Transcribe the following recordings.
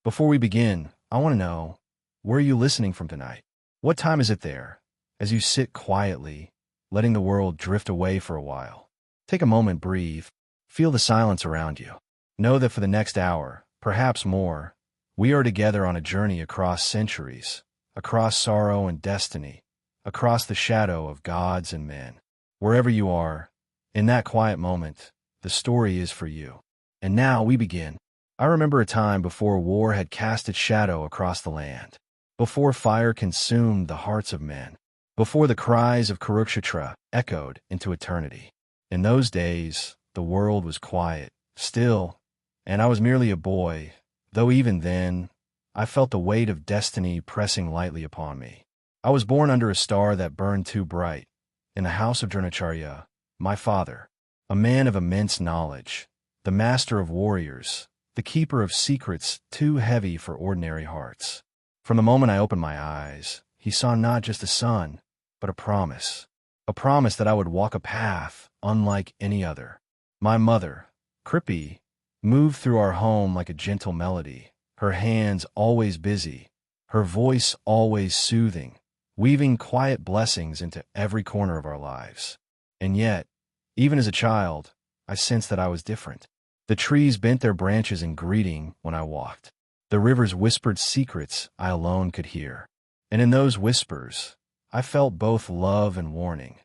Before we begin, I want to know, where are you listening from tonight? What time is it there? As you sit quietly, letting the world drift away for a while. Take a moment, breathe, feel the silence around you. Know that for the next hour, perhaps more, we are together on a journey across centuries, across sorrow and destiny, across the shadow of gods and men. Wherever you are, in that quiet moment, the story is for you. And now we begin. I remember a time before war had cast its shadow across the land, before fire consumed the hearts of men, before the cries of Kurukshetra echoed into eternity. In those days, the world was quiet, still, and I was merely a boy, though even then, I felt the weight of destiny pressing lightly upon me. I was born under a star that burned too bright, in the house of Dronacharya, my father, a man of immense knowledge, the master of warriors, the keeper of secrets too heavy for ordinary hearts. From the moment I opened my eyes, he saw not just a son, but a promise that I would walk a path unlike any other. My mother, Kripi, moved through our home like a gentle melody, her hands always busy, her voice always soothing, weaving quiet blessings into every corner of our lives. And yet, even as a child, I sensed that I was different. The trees bent their branches in greeting when I walked. The rivers whispered secrets I alone could hear. And in those whispers, I felt both love and warning,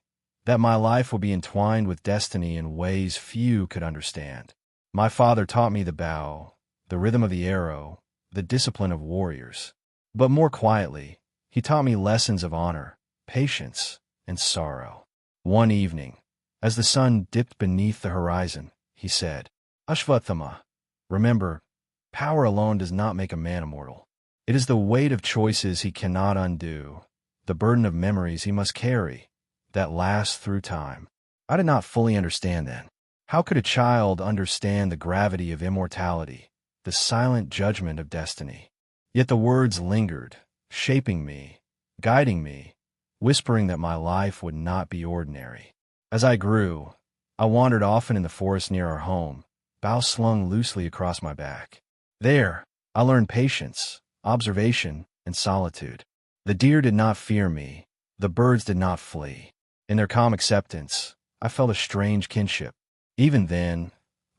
that my life would be entwined with destiny in ways few could understand. My father taught me the bow, the rhythm of the arrow, the discipline of warriors. But more quietly, he taught me lessons of honor, patience, and sorrow. One evening, as the sun dipped beneath the horizon, he said, "Ashwatthama, remember, power alone does not make a man immortal. It is the weight of choices he cannot undo, the burden of memories he must carry, that lasts through time." I did not fully understand then. How could a child understand the gravity of immortality, the silent judgment of destiny? Yet the words lingered, shaping me, guiding me, whispering that my life would not be ordinary. As I grew, I wandered often in the forest near our home, bow slung loosely across my back. There, I learned patience, observation, and solitude. The deer did not fear me, the birds did not flee. In their calm acceptance, I felt a strange kinship. Even then,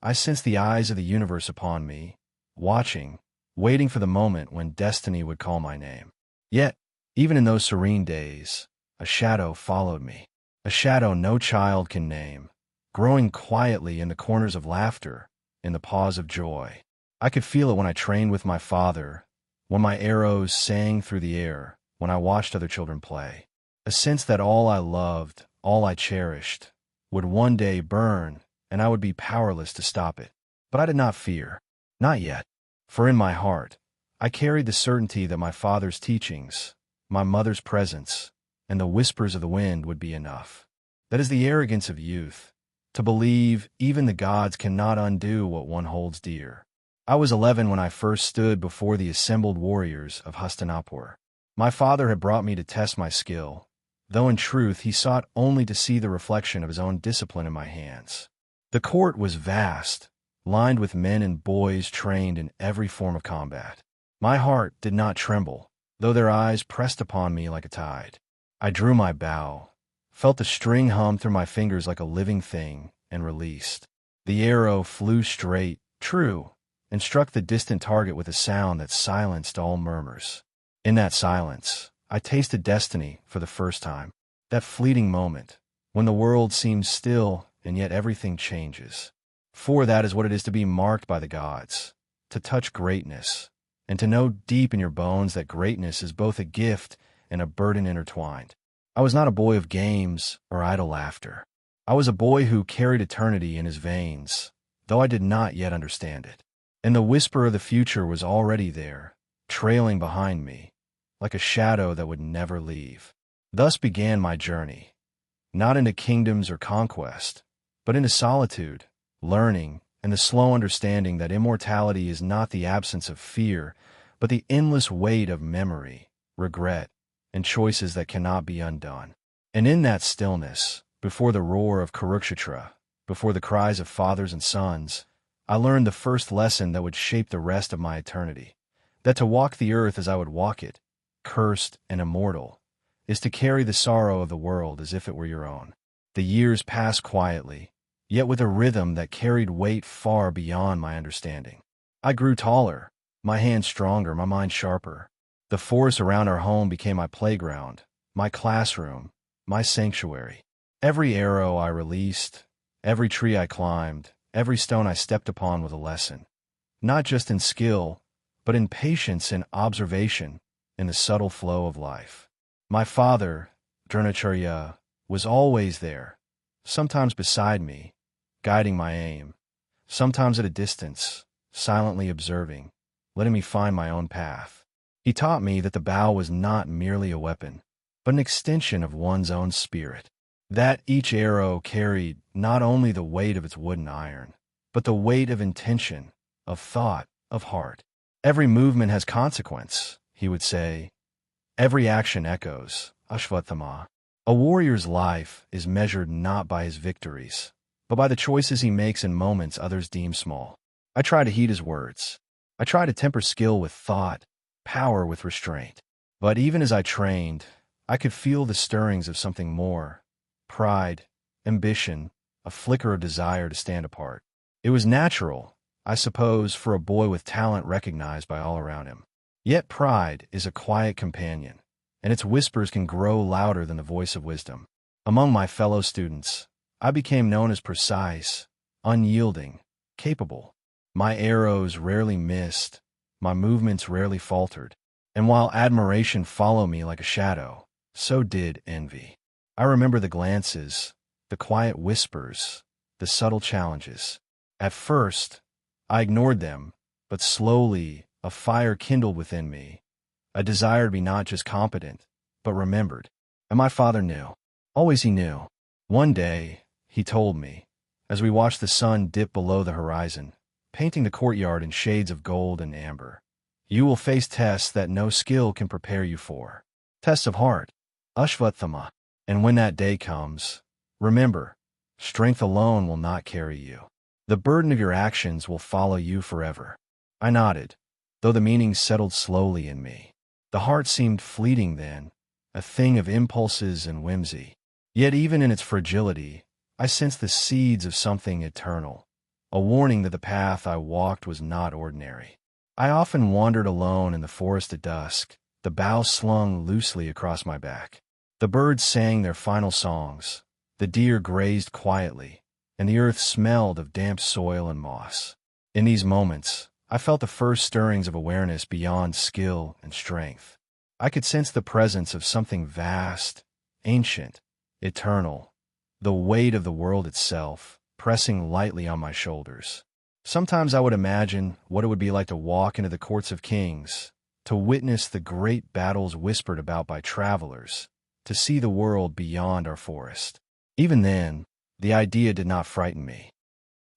I sensed the eyes of the universe upon me, watching, waiting for the moment when destiny would call my name. Yet, even in those serene days, a shadow followed me, a shadow no child can name, growing quietly in the corners of laughter, in the pause of joy. I could feel it when I trained with my father, when my arrows sang through the air, when I watched other children play. A sense that all I loved, all I cherished, would one day burn, and I would be powerless to stop it. But I did not fear. Not yet. For in my heart, I carried the certainty that my father's teachings, my mother's presence, and the whispers of the wind would be enough. That is the arrogance of youth, to believe even the gods cannot undo what one holds dear. I was 11 when I first stood before the assembled warriors of Hastinapur. My father had brought me to test my skill, though in truth he sought only to see the reflection of his own discipline in my hands. The court was vast, lined with men and boys trained in every form of combat. My heart did not tremble, though their eyes pressed upon me like a tide. I drew my bow, felt the string hum through my fingers like a living thing, and released. The arrow flew straight, true, and struck the distant target with a sound that silenced all murmurs. In that silence, I tasted destiny for the first time. That fleeting moment, when the world seems still and yet everything changes. For that is what it is to be marked by the gods, to touch greatness, and to know deep in your bones that greatness is both a gift and a burden intertwined. I was not a boy of games or idle laughter. I was a boy who carried eternity in his veins, though I did not yet understand it. And the whisper of the future was already there, trailing behind me, like a shadow that would never leave. Thus began my journey, not into kingdoms or conquest, but into solitude, learning, and the slow understanding that immortality is not the absence of fear, but the endless weight of memory, regret, and choices that cannot be undone. And in that stillness, before the roar of Kurukshetra, before the cries of fathers and sons, I learned the first lesson that would shape the rest of my eternity. that to walk the earth as I would walk it, cursed and immortal, is to carry the sorrow of the world as if it were your own. The years passed quietly, yet with a rhythm that carried weight far beyond my understanding. I grew taller, my hands stronger, my mind sharper. The forest around our home became my playground, my classroom, my sanctuary. Every arrow I released, every tree I climbed, every stone I stepped upon was a lesson, not just in skill, but in patience and observation, in the subtle flow of life. My father, Dronacharya, was always there, sometimes beside me, guiding my aim, sometimes at a distance, silently observing, letting me find my own path. He taught me that the bow was not merely a weapon, but an extension of one's own spirit. That each arrow carried not only the weight of its wooden iron, but the weight of intention, of thought, of heart. Every movement has consequence, he would say. Every action echoes, Ashwatthama. A warrior's life is measured not by his victories, but by the choices he makes in moments others deem small. I try to heed his words. I try to temper skill with thought, power with restraint. But even as I trained, I could feel the stirrings of something more: pride, ambition, a flicker of desire to stand apart. It was natural, I suppose, for a boy with talent recognized by all around him. Yet pride is a quiet companion, and its whispers can grow louder than the voice of wisdom. Among my fellow students, I became known as precise, unyielding, capable. My arrows rarely missed, my movements rarely faltered, and while admiration followed me like a shadow, so did envy. I remember the glances, the quiet whispers, the subtle challenges. At first, I ignored them, but slowly a fire kindled within me, a desire to be not just competent, but remembered. And my father knew. Always he knew. One day, he told me, as we watched the sun dip below the horizon, painting the courtyard in shades of gold and amber, "You will face tests that no skill can prepare you for. Tests of heart, Ashwatthama. And when that day comes, remember, strength alone will not carry you. The burden of your actions will follow you forever." I nodded, though the meaning settled slowly in me. The heart seemed fleeting then, a thing of impulses and whimsy. Yet even in its fragility, I sensed the seeds of something eternal, a warning that the path I walked was not ordinary. I often wandered alone in the forest at dusk, the bough slung loosely across my back. The birds sang their final songs, the deer grazed quietly, and the earth smelled of damp soil and moss. In these moments, I felt the first stirrings of awareness beyond skill and strength. I could sense the presence of something vast, ancient, eternal, the weight of the world itself, pressing lightly on my shoulders. Sometimes I would imagine what it would be like to walk into the courts of kings, to witness the great battles whispered about by travelers, to see the world beyond our forest. Even then, the idea did not frighten me.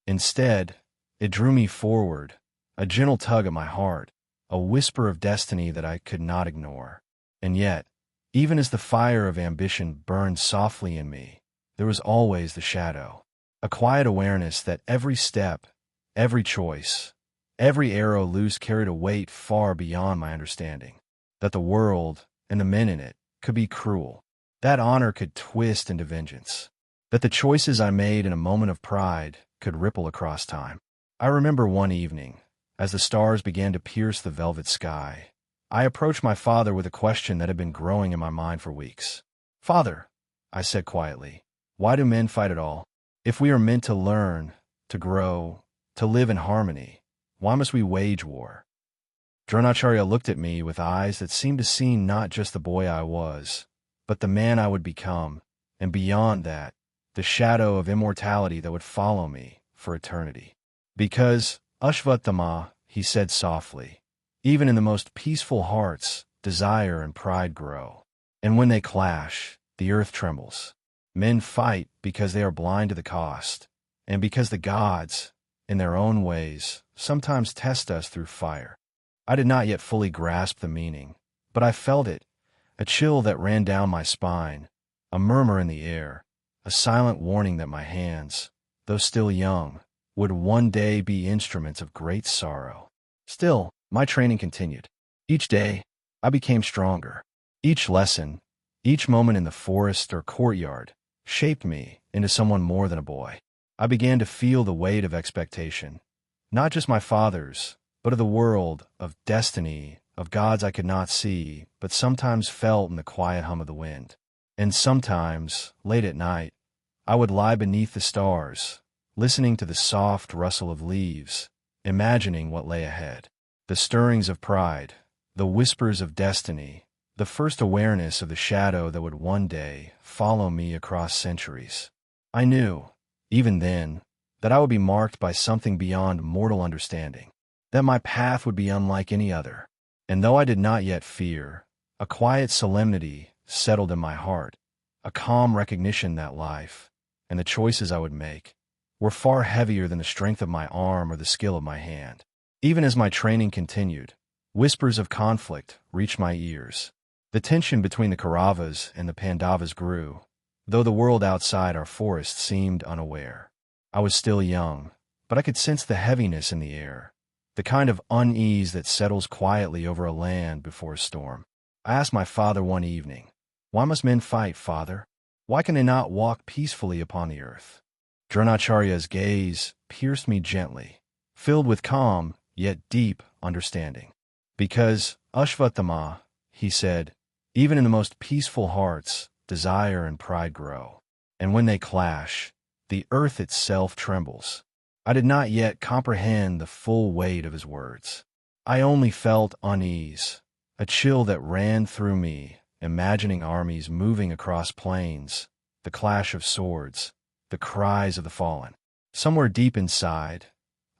Instead, it drew me forward, a gentle tug at my heart, a whisper of destiny that I could not ignore. And yet, even as the fire of ambition burned softly in me, there was always the shadow, a quiet awareness that every step, every choice, every arrow loose carried a weight far beyond my understanding, that the world, and the men in it, could be cruel, that honor could twist into vengeance, that the choices I made in a moment of pride could ripple across time. I remember one evening, as the stars began to pierce the velvet sky, I approached my father with a question that had been growing in my mind for weeks. "Father," I said quietly, "why do men fight at all? If we are meant to learn, to grow, to live in harmony, why must we wage war?" Dronacharya looked at me with eyes that seemed to see not just the boy I was, but the man I would become, and beyond that, the shadow of immortality that would follow me for eternity. "Because, Ashwatthama," he said softly, "even in the most peaceful hearts, desire and pride grow. And when they clash, the earth trembles. Men fight because they are blind to the cost, and because the gods, in their own ways, sometimes test us through fire." I did not yet fully grasp the meaning, but I felt it, a chill that ran down my spine, a murmur in the air, a silent warning that my hands, though still young, would one day be instruments of great sorrow. Still, my training continued. Each day, I became stronger. Each lesson, each moment in the forest or courtyard, shaped me into someone more than a boy. I began to feel the weight of expectation, not just my father's, but of the world, of destiny, of gods I could not see, but sometimes felt in the quiet hum of the wind. And sometimes, late at night, I would lie beneath the stars, listening to the soft rustle of leaves, imagining what lay ahead. The stirrings of pride, the whispers of destiny, the first awareness of the shadow that would one day follow me across centuries. I knew, even then, that I would be marked by something beyond mortal understanding, that my path would be unlike any other. And though I did not yet fear, a quiet solemnity settled in my heart, a calm recognition that life, and the choices I would make, were far heavier than the strength of my arm or the skill of my hand. Even as my training continued, whispers of conflict reached my ears. The tension between the Kauravas and the Pandavas grew, though the world outside our forest seemed unaware. I was still young, but I could sense the heaviness in the air, the kind of unease that settles quietly over a land before a storm. I asked my father one evening, "Why must men fight, father? Why can they not walk peacefully upon the earth?" Dronacharya's gaze pierced me gently, filled with calm yet deep understanding. "Because, Ashwatthama," he said, "even in the most peaceful hearts, desire and pride grow. And when they clash, the earth itself trembles." I did not yet comprehend the full weight of his words. I only felt unease, a chill that ran through me, imagining armies moving across plains, the clash of swords, the cries of the fallen. Somewhere deep inside,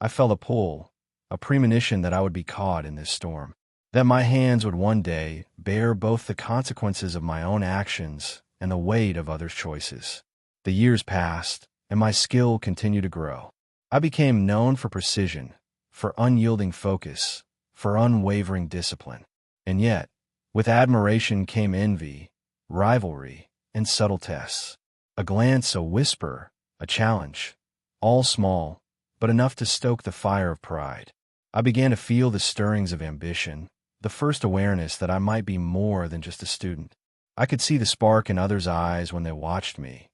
I felt a pull, a premonition that I would be caught in this storm, that my hands would one day bear both the consequences of my own actions and the weight of others' choices. The years passed, and my skill continued to grow. I became known for precision, for unyielding focus, for unwavering discipline. And yet, with admiration came envy, rivalry, and subtle tests. A glance, a whisper, a challenge, all small, but enough to stoke the fire of pride. I began to feel the stirrings of ambition, the first awareness that I might be more than just a student. I could see the spark in others' eyes when they watched me,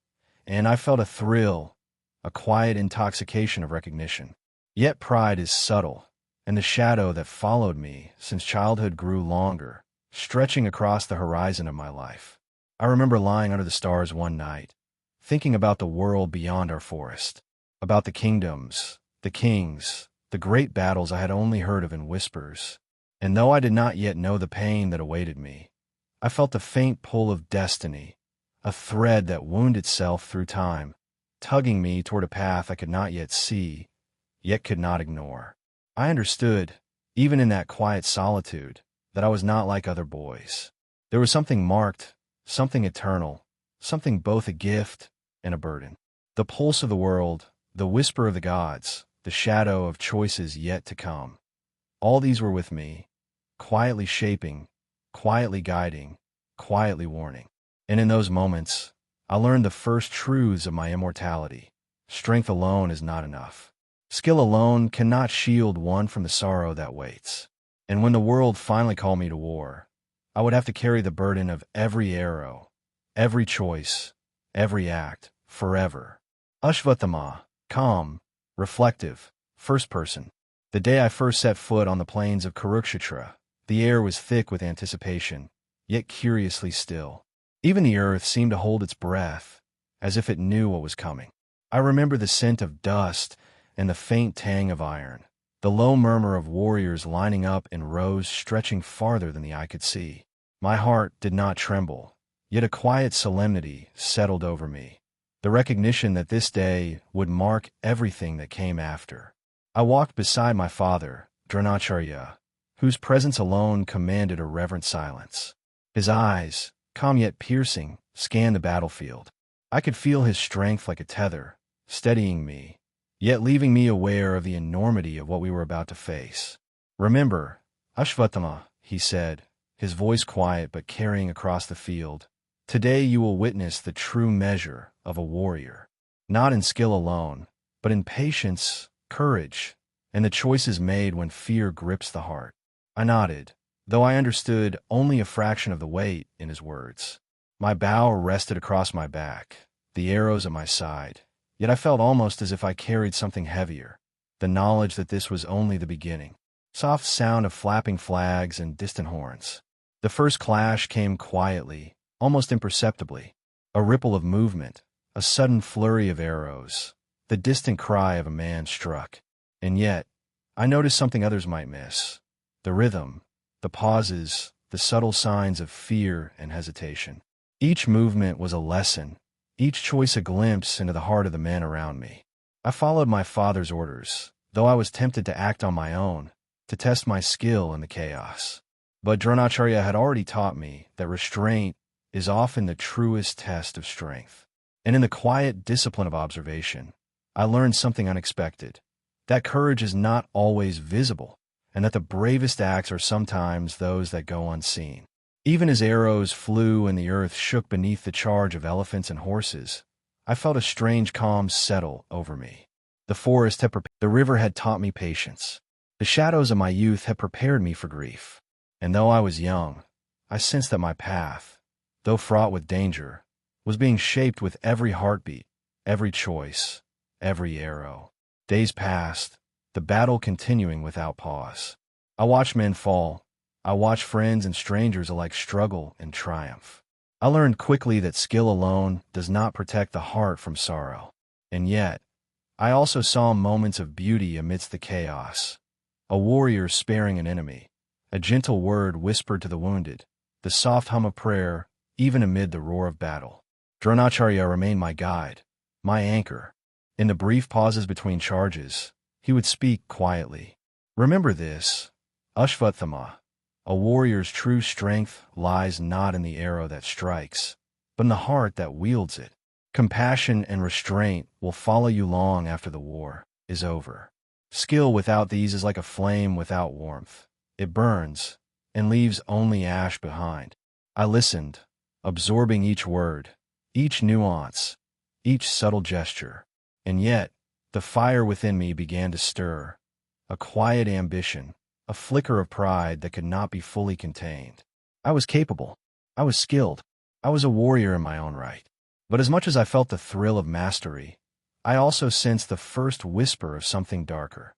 and I felt a thrill, a quiet intoxication of recognition. Yet pride is subtle, and the shadow that followed me since childhood grew longer, stretching across the horizon of my life. I remember lying under the stars one night, thinking about the world beyond our forest, about the kingdoms, the kings, the great battles I had only heard of in whispers. And though I did not yet know the pain that awaited me, I felt the faint pull of destiny, a thread that wound itself through time, tugging me toward a path I could not yet see, yet could not ignore. I understood, even in that quiet solitude, that I was not like other boys. There was something marked, something eternal, something both a gift and a burden. The pulse of the world, the whisper of the gods, the shadow of choices yet to come. All these were with me, quietly shaping, quietly guiding, quietly warning. And in those moments, I learned the first truths of my immortality. Strength alone is not enough. Skill alone cannot shield one from the sorrow that waits. And when the world finally called me to war, I would have to carry the burden of every arrow, every choice, every act, forever. Ashwatthama, calm, reflective, first person. The day I first set foot on the plains of Kurukshetra, the air was thick with anticipation, yet curiously still. Even the earth seemed to hold its breath, as if it knew what was coming. I remember the scent of dust and the faint tang of iron, the low murmur of warriors lining up in rows stretching farther than the eye could see. My heart did not tremble, yet a quiet solemnity settled over me, the recognition that this day would mark everything that came after. I walked beside my father, Dronacharya, whose presence alone commanded a reverent silence. His eyes, calm yet piercing, scanned the battlefield. I could feel his strength like a tether, steadying me, yet leaving me aware of the enormity of what we were about to face. "Remember, Ashwatthama," he said, his voice quiet but carrying across the field, "today you will witness the true measure of a warrior, not in skill alone, but in patience, courage, and the choices made when fear grips the heart." I nodded, though I understood only a fraction of the weight in his words. My bow rested across my back, the arrows at my side, yet I felt almost as if I carried something heavier, the knowledge that this was only the beginning. Soft sound of flapping flags and distant horns. The first clash came quietly, almost imperceptibly. A ripple of movement, a sudden flurry of arrows, the distant cry of a man struck. And yet, I noticed something others might miss. The rhythm, the pauses, the subtle signs of fear and hesitation. Each movement was a lesson, each choice a glimpse into the heart of the man around me. I followed my father's orders, though I was tempted to act on my own, to test my skill in the chaos. But Dronacharya had already taught me that restraint is often the truest test of strength. And in the quiet discipline of observation, I learned something unexpected, that courage is not always visible, and that the bravest acts are sometimes those that go unseen. Even as arrows flew and the earth shook beneath the charge of elephants and horses, I felt a strange calm settle over me. The forest had the river had taught me patience. The shadows of my youth had prepared me for grief. And though I was young, I sensed that my path, though fraught with danger, was being shaped with every heartbeat, every choice, every arrow. Days passed, the battle continuing without pause. I watched men fall. I watched friends and strangers alike struggle and triumph. I learned quickly that skill alone does not protect the heart from sorrow. And yet, I also saw moments of beauty amidst the chaos. A warrior sparing an enemy, a gentle word whispered to the wounded, the soft hum of prayer, even amid the roar of battle. Dronacharya remained my guide, my anchor. In the brief pauses between charges, he would speak quietly. Remember this, Ashwatthama, a warrior's true strength lies not in the arrow that strikes, but in the heart that wields it. Compassion and restraint will follow you long after the war is over. Skill without these is like a flame without warmth. It burns and leaves only ash behind. I listened, absorbing each word, each nuance, each subtle gesture. And yet, the fire within me began to stir, a quiet ambition, a flicker of pride that could not be fully contained. I was capable. I was skilled. I was a warrior in my own right. But as much as I felt the thrill of mastery, I also sensed the first whisper of something darker,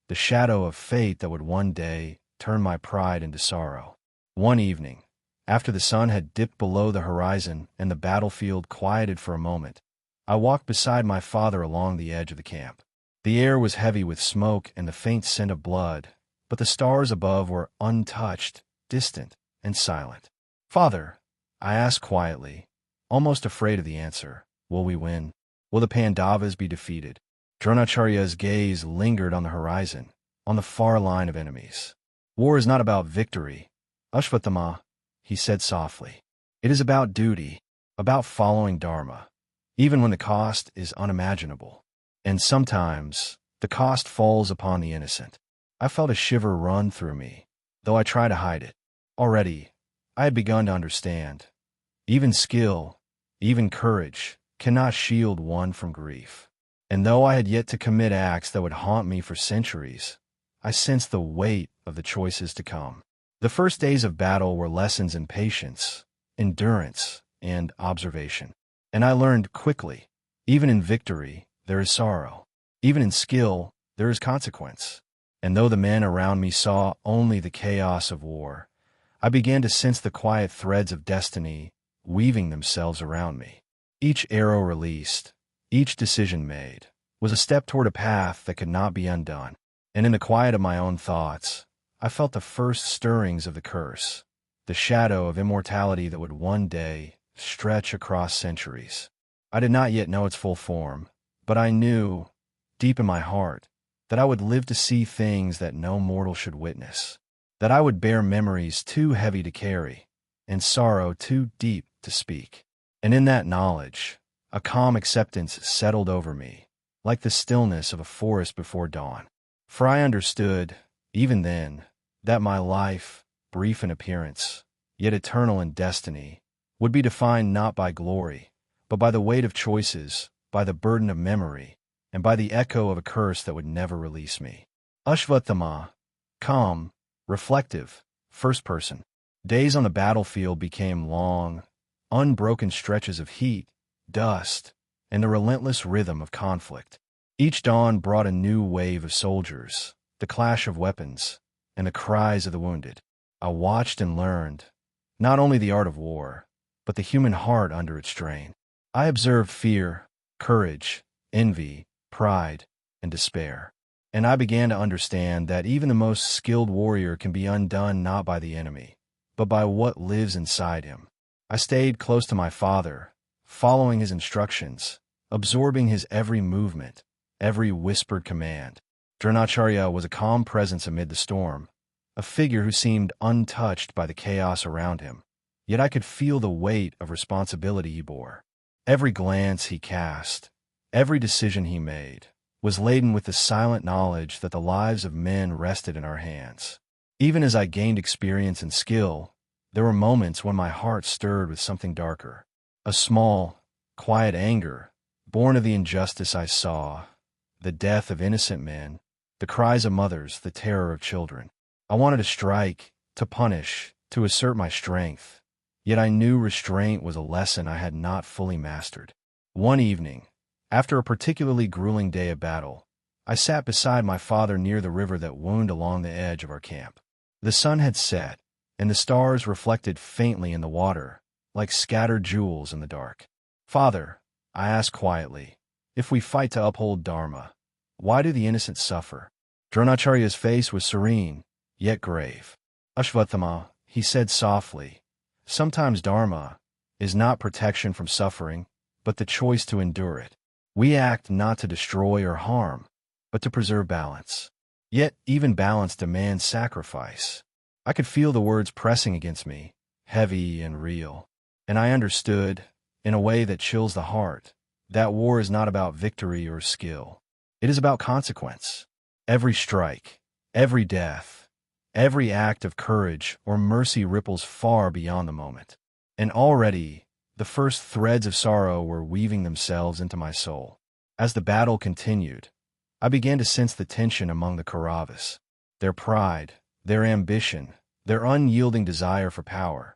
the shadow of fate that would one day turn my pride into sorrow. One evening, after the sun had dipped below the horizon and the battlefield quieted for a moment, I walked beside my father along the edge of the camp. The air was heavy with smoke and the faint scent of blood, but the stars above were untouched, distant, and silent. "Father," I asked quietly, almost afraid of the answer, "will we win? Will the Pandavas be defeated?" Dronacharya's gaze lingered on the horizon, on the far line of enemies. "War is not about victory, Ashwatthama," he said softly. "It is about duty, about following Dharma, even when the cost is unimaginable. And sometimes, the cost falls upon the innocent." I felt a shiver run through me, though I tried to hide it. Already, I had begun to understand. Even skill, even courage, cannot shield one from grief. And though I had yet to commit acts that would haunt me for centuries, I sensed the weight of the choices to come. The first days of battle were lessons in patience, endurance, and observation. And I learned quickly, even in victory, there is sorrow. Even in skill, there is consequence. And though the men around me saw only the chaos of war, I began to sense the quiet threads of destiny weaving themselves around me. Each arrow released, each decision made, was a step toward a path that could not be undone. And in the quiet of my own thoughts, I felt the first stirrings of the curse, the shadow of immortality that would one day stretch across centuries. I did not yet know its full form, but I knew, deep in my heart, that I would live to see things that no mortal should witness, that I would bear memories too heavy to carry, and sorrow too deep to speak. And in that knowledge, a calm acceptance settled over me, like the stillness of a forest before dawn. For I understood, even then, that my life, brief in appearance, yet eternal in destiny, would be defined not by glory, but by the weight of choices, by the burden of memory, and by the echo of a curse that would never release me. Ashwatthama, calm, reflective, first person. Days on the battlefield became long, unbroken stretches of heat, dust, and the relentless rhythm of conflict. Each dawn brought a new wave of soldiers, the clash of weapons, and the cries of the wounded. I watched and learned, not only the art of war, but the human heart under its strain. I observed fear, courage, envy, pride, and despair. And I began to understand that even the most skilled warrior can be undone not by the enemy, but by what lives inside him. I stayed close to my father, following his instructions, absorbing his every movement, every whispered command. Dronacharya was a calm presence amid the storm, a figure who seemed untouched by the chaos around him. Yet I could feel the weight of responsibility he bore. Every glance he cast, every decision he made, was laden with the silent knowledge that the lives of men rested in our hands. Even as I gained experience and skill, there were moments when my heart stirred with something darker. A small, quiet anger, born of the injustice I saw, the death of innocent men, the cries of mothers, the terror of children. I wanted to strike, to punish, to assert my strength. Yet I knew restraint was a lesson I had not fully mastered. One evening, after a particularly grueling day of battle, I sat beside my father near the river that wound along the edge of our camp. The sun had set, and the stars reflected faintly in the water, like scattered jewels in the dark. "Father," I asked quietly, "if we fight to uphold Dharma, why do the innocent suffer?" Dronacharya's face was serene, yet grave. "Ashwatthama," he said softly, "sometimes Dharma is not protection from suffering, but the choice to endure it. We act not to destroy or harm, but to preserve balance. Yet even balance demands sacrifice." I could feel the words pressing against me, heavy and real. And I understood, in a way that chills the heart, that war is not about victory or skill. It is about consequence. Every strike, every death, every act of courage or mercy ripples far beyond the moment. And already, the first threads of sorrow were weaving themselves into my soul. As the battle continued, I began to sense the tension among the Kauravas. Their pride, their ambition, their unyielding desire for power,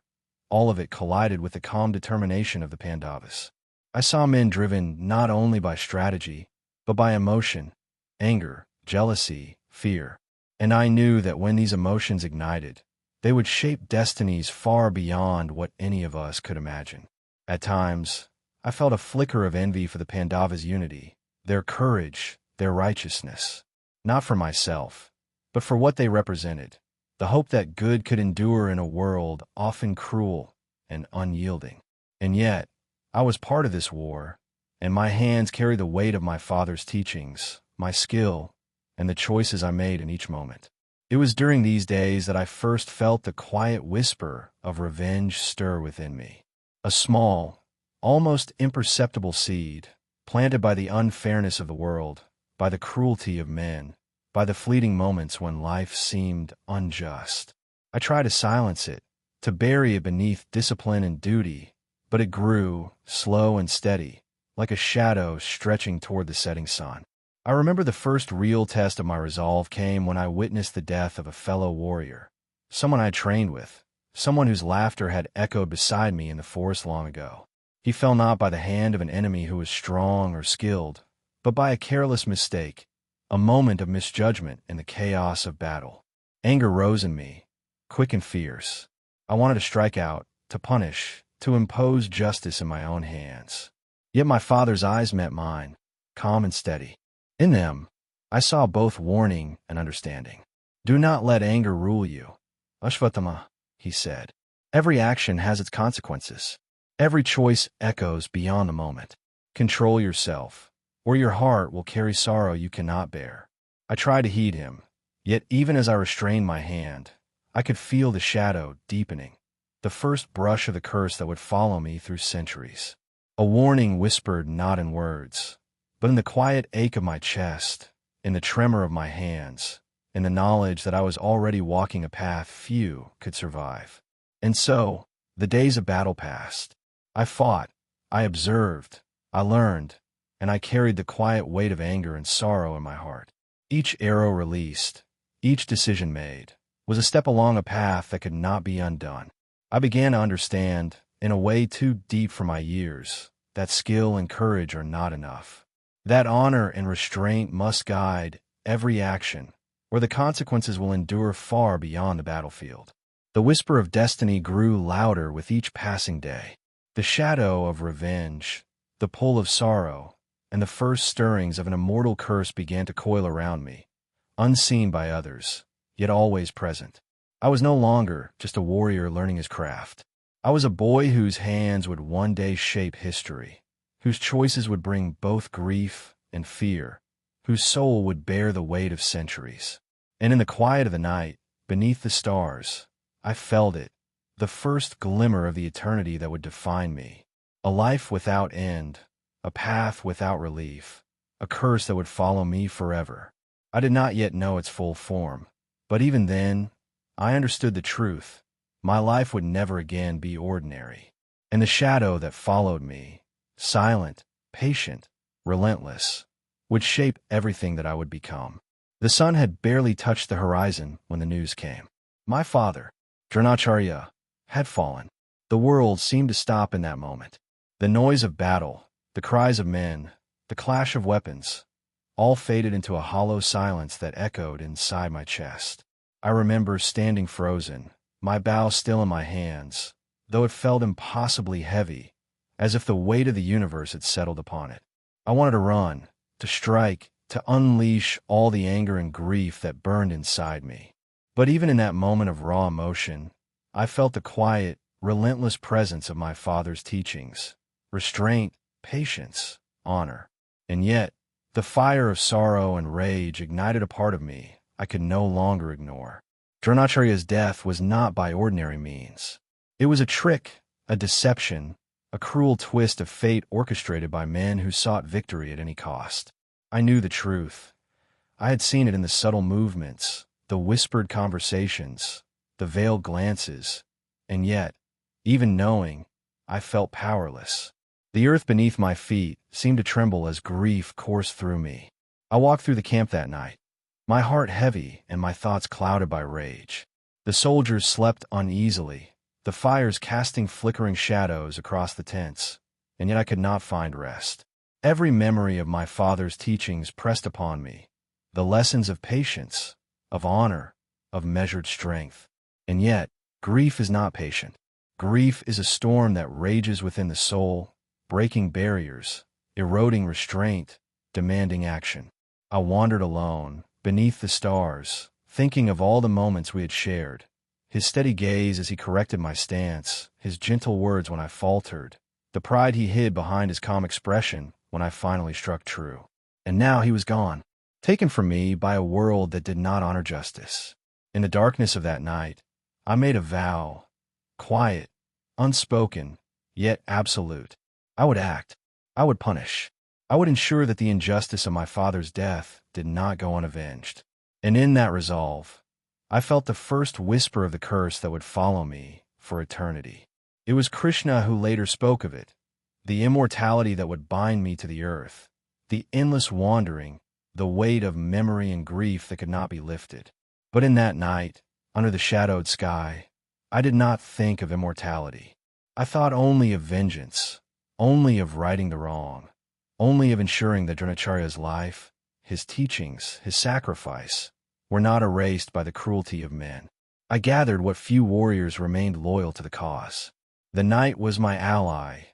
all of it collided with the calm determination of the Pandavas. I saw men driven not only by strategy, but by emotion, anger, jealousy, fear. And I knew that when these emotions ignited, they would shape destinies far beyond what any of us could imagine. At times, I felt a flicker of envy for the Pandavas' unity, their courage, their righteousness. Not for myself, but for what they represented, the hope that good could endure in a world often cruel and unyielding. And yet, I was part of this war, and my hands carried the weight of my father's teachings, my skill, and the choices I made in each moment. It was during these days that I first felt the quiet whisper of revenge stir within me. A small, almost imperceptible seed, planted by the unfairness of the world, by the cruelty of men, by the fleeting moments when life seemed unjust. I tried to silence it, to bury it beneath discipline and duty, but it grew, slow and steady, like a shadow stretching toward the setting sun. I remember the first real test of my resolve came when I witnessed the death of a fellow warrior, someone I trained with, someone whose laughter had echoed beside me in the forest long ago. He fell not by the hand of an enemy who was strong or skilled, but by a careless mistake, a moment of misjudgment in the chaos of battle. Anger rose in me, quick and fierce. I wanted to strike out, to punish, to impose justice in my own hands. Yet my father's eyes met mine, calm and steady. In them, I saw both warning and understanding. "Do not let anger rule you, Ashwatthama," he said. "Every action has its consequences. Every choice echoes beyond the moment. Control yourself, or your heart will carry sorrow you cannot bear." I tried to heed him, yet even as I restrained my hand, I could feel the shadow deepening, the first brush of the curse that would follow me through centuries. A warning whispered not in words, but in the quiet ache of my chest, in the tremor of my hands, in the knowledge that I was already walking a path few could survive. And so, the days of battle passed. I fought, I observed, I learned, and I carried the quiet weight of anger and sorrow in my heart. Each arrow released, each decision made, was a step along a path that could not be undone. I began to understand, in a way too deep for my years, that skill and courage are not enough. That honor and restraint must guide every action, or the consequences will endure far beyond the battlefield. The whisper of destiny grew louder with each passing day. The shadow of revenge, the pull of sorrow, and the first stirrings of an immortal curse began to coil around me, unseen by others, yet always present. I was no longer just a warrior learning his craft. I was a boy whose hands would one day shape history, whose choices would bring both grief and fear, whose soul would bear the weight of centuries. And in the quiet of the night, beneath the stars, I felt it, the first glimmer of the eternity that would define me. A life without end, a path without relief, a curse that would follow me forever. I did not yet know its full form, but even then, I understood the truth. My life would never again be ordinary. And the shadow that followed me, silent, patient, relentless, would shape everything that I would become. The sun had barely touched the horizon when the news came. My father, Dronacharya, had fallen. The world seemed to stop in that moment. The noise of battle, the cries of men, the clash of weapons, all faded into a hollow silence that echoed inside my chest. I remember standing frozen, my bow still in my hands, though it felt impossibly heavy, as if the weight of the universe had settled upon it. I wanted to run, to strike, to unleash all the anger and grief that burned inside me. But even in that moment of raw emotion, I felt the quiet, relentless presence of my father's teachings: restraint, patience, honor. And yet, the fire of sorrow and rage ignited a part of me I could no longer ignore. Dronacharya's death was not by ordinary means. It was a trick, a deception, a cruel twist of fate orchestrated by men who sought victory at any cost. I knew the truth. I had seen it in the subtle movements, the whispered conversations, the veiled glances, and yet, even knowing, I felt powerless. The earth beneath my feet seemed to tremble as grief coursed through me. I walked through the camp that night, my heart heavy and my thoughts clouded by rage. The soldiers slept uneasily, the fires casting flickering shadows across the tents, and yet I could not find rest. Every memory of my father's teachings pressed upon me, the lessons of patience, of honor, of measured strength. And yet, grief is not patient. Grief is a storm that rages within the soul, breaking barriers, eroding restraint, demanding action. I wandered alone, beneath the stars, thinking of all the moments we had shared. His steady gaze as he corrected my stance, his gentle words when I faltered, the pride he hid behind his calm expression when I finally struck true. And now he was gone, taken from me by a world that did not honor justice. In the darkness of that night, I made a vow, quiet, unspoken, yet absolute. I would act. I would punish. I would ensure that the injustice of my father's death did not go unavenged. And in that resolve, I felt the first whisper of the curse that would follow me for eternity. It was Krishna who later spoke of it, the immortality that would bind me to the earth, the endless wandering, the weight of memory and grief that could not be lifted. But in that night, under the shadowed sky, I did not think of immortality. I thought only of vengeance, only of righting the wrong, only of ensuring that Dronacharya's life, his teachings, his sacrifice, were not erased by the cruelty of men. I gathered what few warriors remained loyal to the cause. The night was my ally,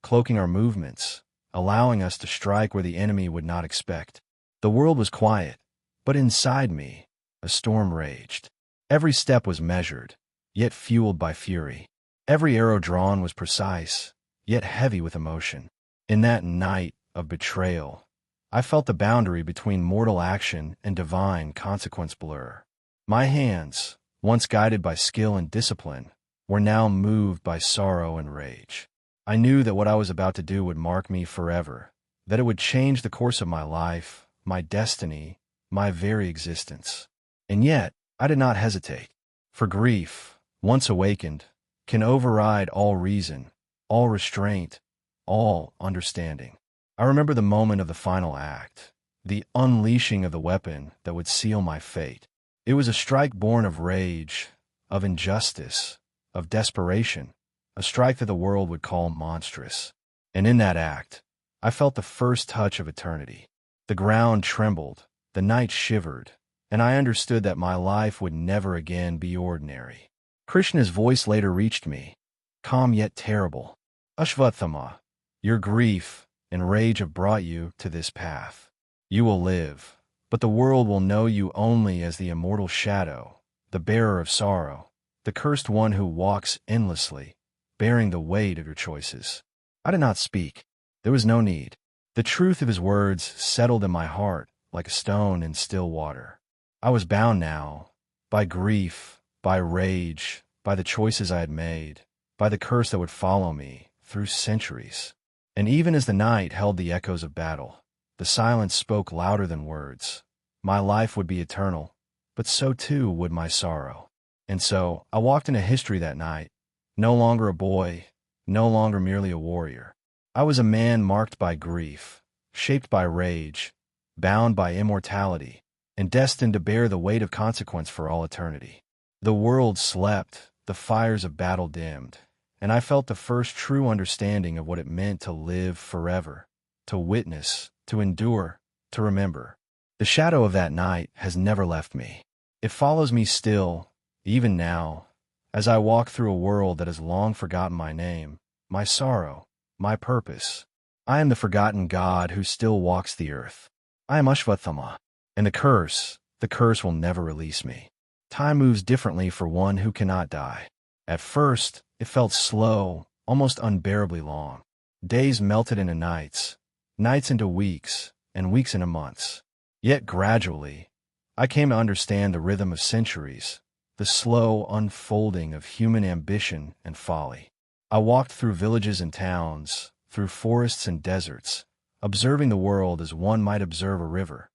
cloaking our movements, allowing us to strike where the enemy would not expect. The world was quiet, but inside me, a storm raged. Every step was measured, yet fueled by fury. Every arrow drawn was precise, yet heavy with emotion. In that night of betrayal, I felt the boundary between mortal action and divine consequence blur. My hands, once guided by skill and discipline, were now moved by sorrow and rage. I knew that what I was about to do would mark me forever, that it would change the course of my life, my destiny, my very existence. And yet, I did not hesitate, for grief, once awakened, can override all reason, all restraint, all understanding. I remember the moment of the final act, the unleashing of the weapon that would seal my fate. It was a strike born of rage, of injustice, of desperation, a strike that the world would call monstrous. And in that act, I felt the first touch of eternity. The ground trembled, the night shivered, and I understood that my life would never again be ordinary. Krishna's voice later reached me, calm yet terrible. Ashwatthama, your grief and rage have brought you to this path. You will live, but the world will know you only as the immortal shadow, the bearer of sorrow, the cursed one who walks endlessly, bearing the weight of your choices. I did not speak. There was no need. The truth of his words settled in my heart like a stone in still water. I was bound now, by grief, by rage, by the choices I had made, by the curse that would follow me through centuries. And even as the night held the echoes of battle, the silence spoke louder than words. My life would be eternal, but so too would my sorrow. And so I walked into history that night, no longer a boy, no longer merely a warrior. I was a man marked by grief, shaped by rage, bound by immortality, and destined to bear the weight of consequence for all eternity. The world slept, the fires of battle dimmed, and I felt the first true understanding of what it meant to live forever, to witness, to endure, to remember. The shadow of that night has never left me. It follows me still, even now, as I walk through a world that has long forgotten my name, my sorrow, my purpose. I am the forgotten God who still walks the earth. I am Ashwatthama, and the curse will never release me. Time moves differently for one who cannot die. At first, it felt slow, almost unbearably long. Days melted into nights, nights into weeks, and weeks into months. Yet gradually, I came to understand the rhythm of centuries, the slow unfolding of human ambition and folly. I walked through villages and towns, through forests and deserts, observing the world as one might observe a river,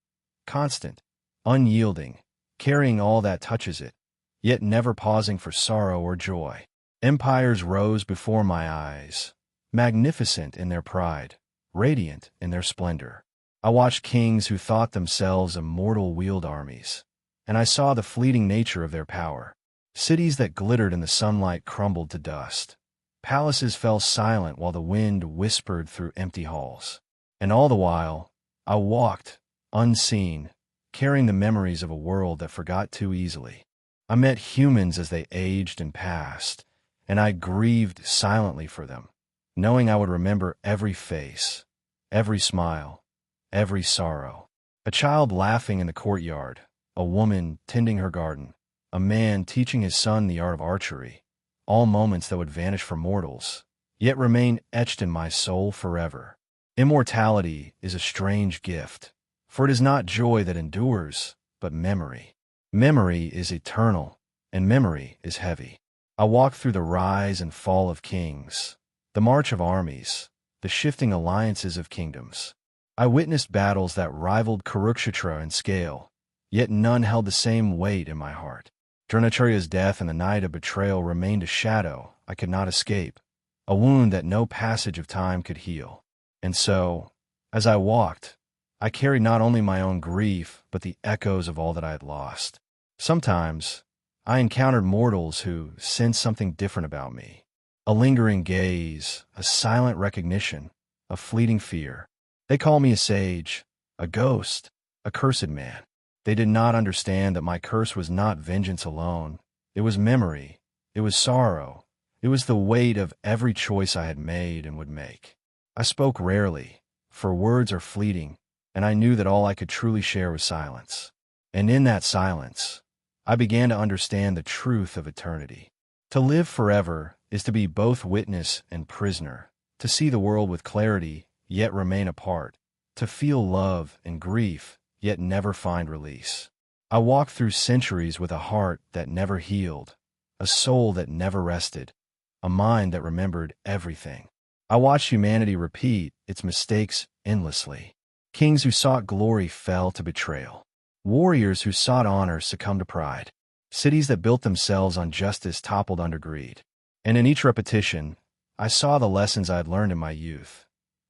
constant, unyielding, carrying all that touches it, yet never pausing for sorrow or joy. Empires rose before my eyes, magnificent in their pride, radiant in their splendor. I watched kings who thought themselves immortal wield armies, and I saw the fleeting nature of their power. Cities that glittered in the sunlight crumbled to dust. Palaces fell silent while the wind whispered through empty halls. And all the while, I walked, unseen, carrying the memories of a world that forgot too easily. I met humans as they aged and passed, and I grieved silently for them, knowing I would remember every face, every smile, every sorrow. A child laughing in the courtyard, a woman tending her garden, a man teaching his son the art of archery, all moments that would vanish for mortals, yet remain etched in my soul forever. Immortality is a strange gift, for it is not joy that endures, but memory. Memory is eternal, and memory is heavy. I walked through the rise and fall of kings, the march of armies, the shifting alliances of kingdoms. I witnessed battles that rivaled Kurukshetra in scale, yet none held the same weight in my heart. Dronacharya's death and the night of betrayal remained a shadow I could not escape, a wound that no passage of time could heal. And so, as I walked, I carried not only my own grief, but the echoes of all that I had lost. Sometimes, I encountered mortals who sensed something different about me. A lingering gaze, a silent recognition, a fleeting fear. They called me a sage, a ghost, a cursed man. They did not understand that my curse was not vengeance alone. It was memory. It was sorrow. It was the weight of every choice I had made and would make. I spoke rarely, for words are fleeting, and I knew that all I could truly share was silence. And in that silence, I began to understand the truth of eternity. To live forever is to be both witness and prisoner, to see the world with clarity, yet remain apart, to feel love and grief, yet never find release. I walked through centuries with a heart that never healed, a soul that never rested, a mind that remembered everything. I watched humanity repeat its mistakes endlessly. Kings who sought glory fell to betrayal. Warriors who sought honor succumbed to pride. Cities that built themselves on justice toppled under greed. And in each repetition, I saw the lessons I had learned in my youth.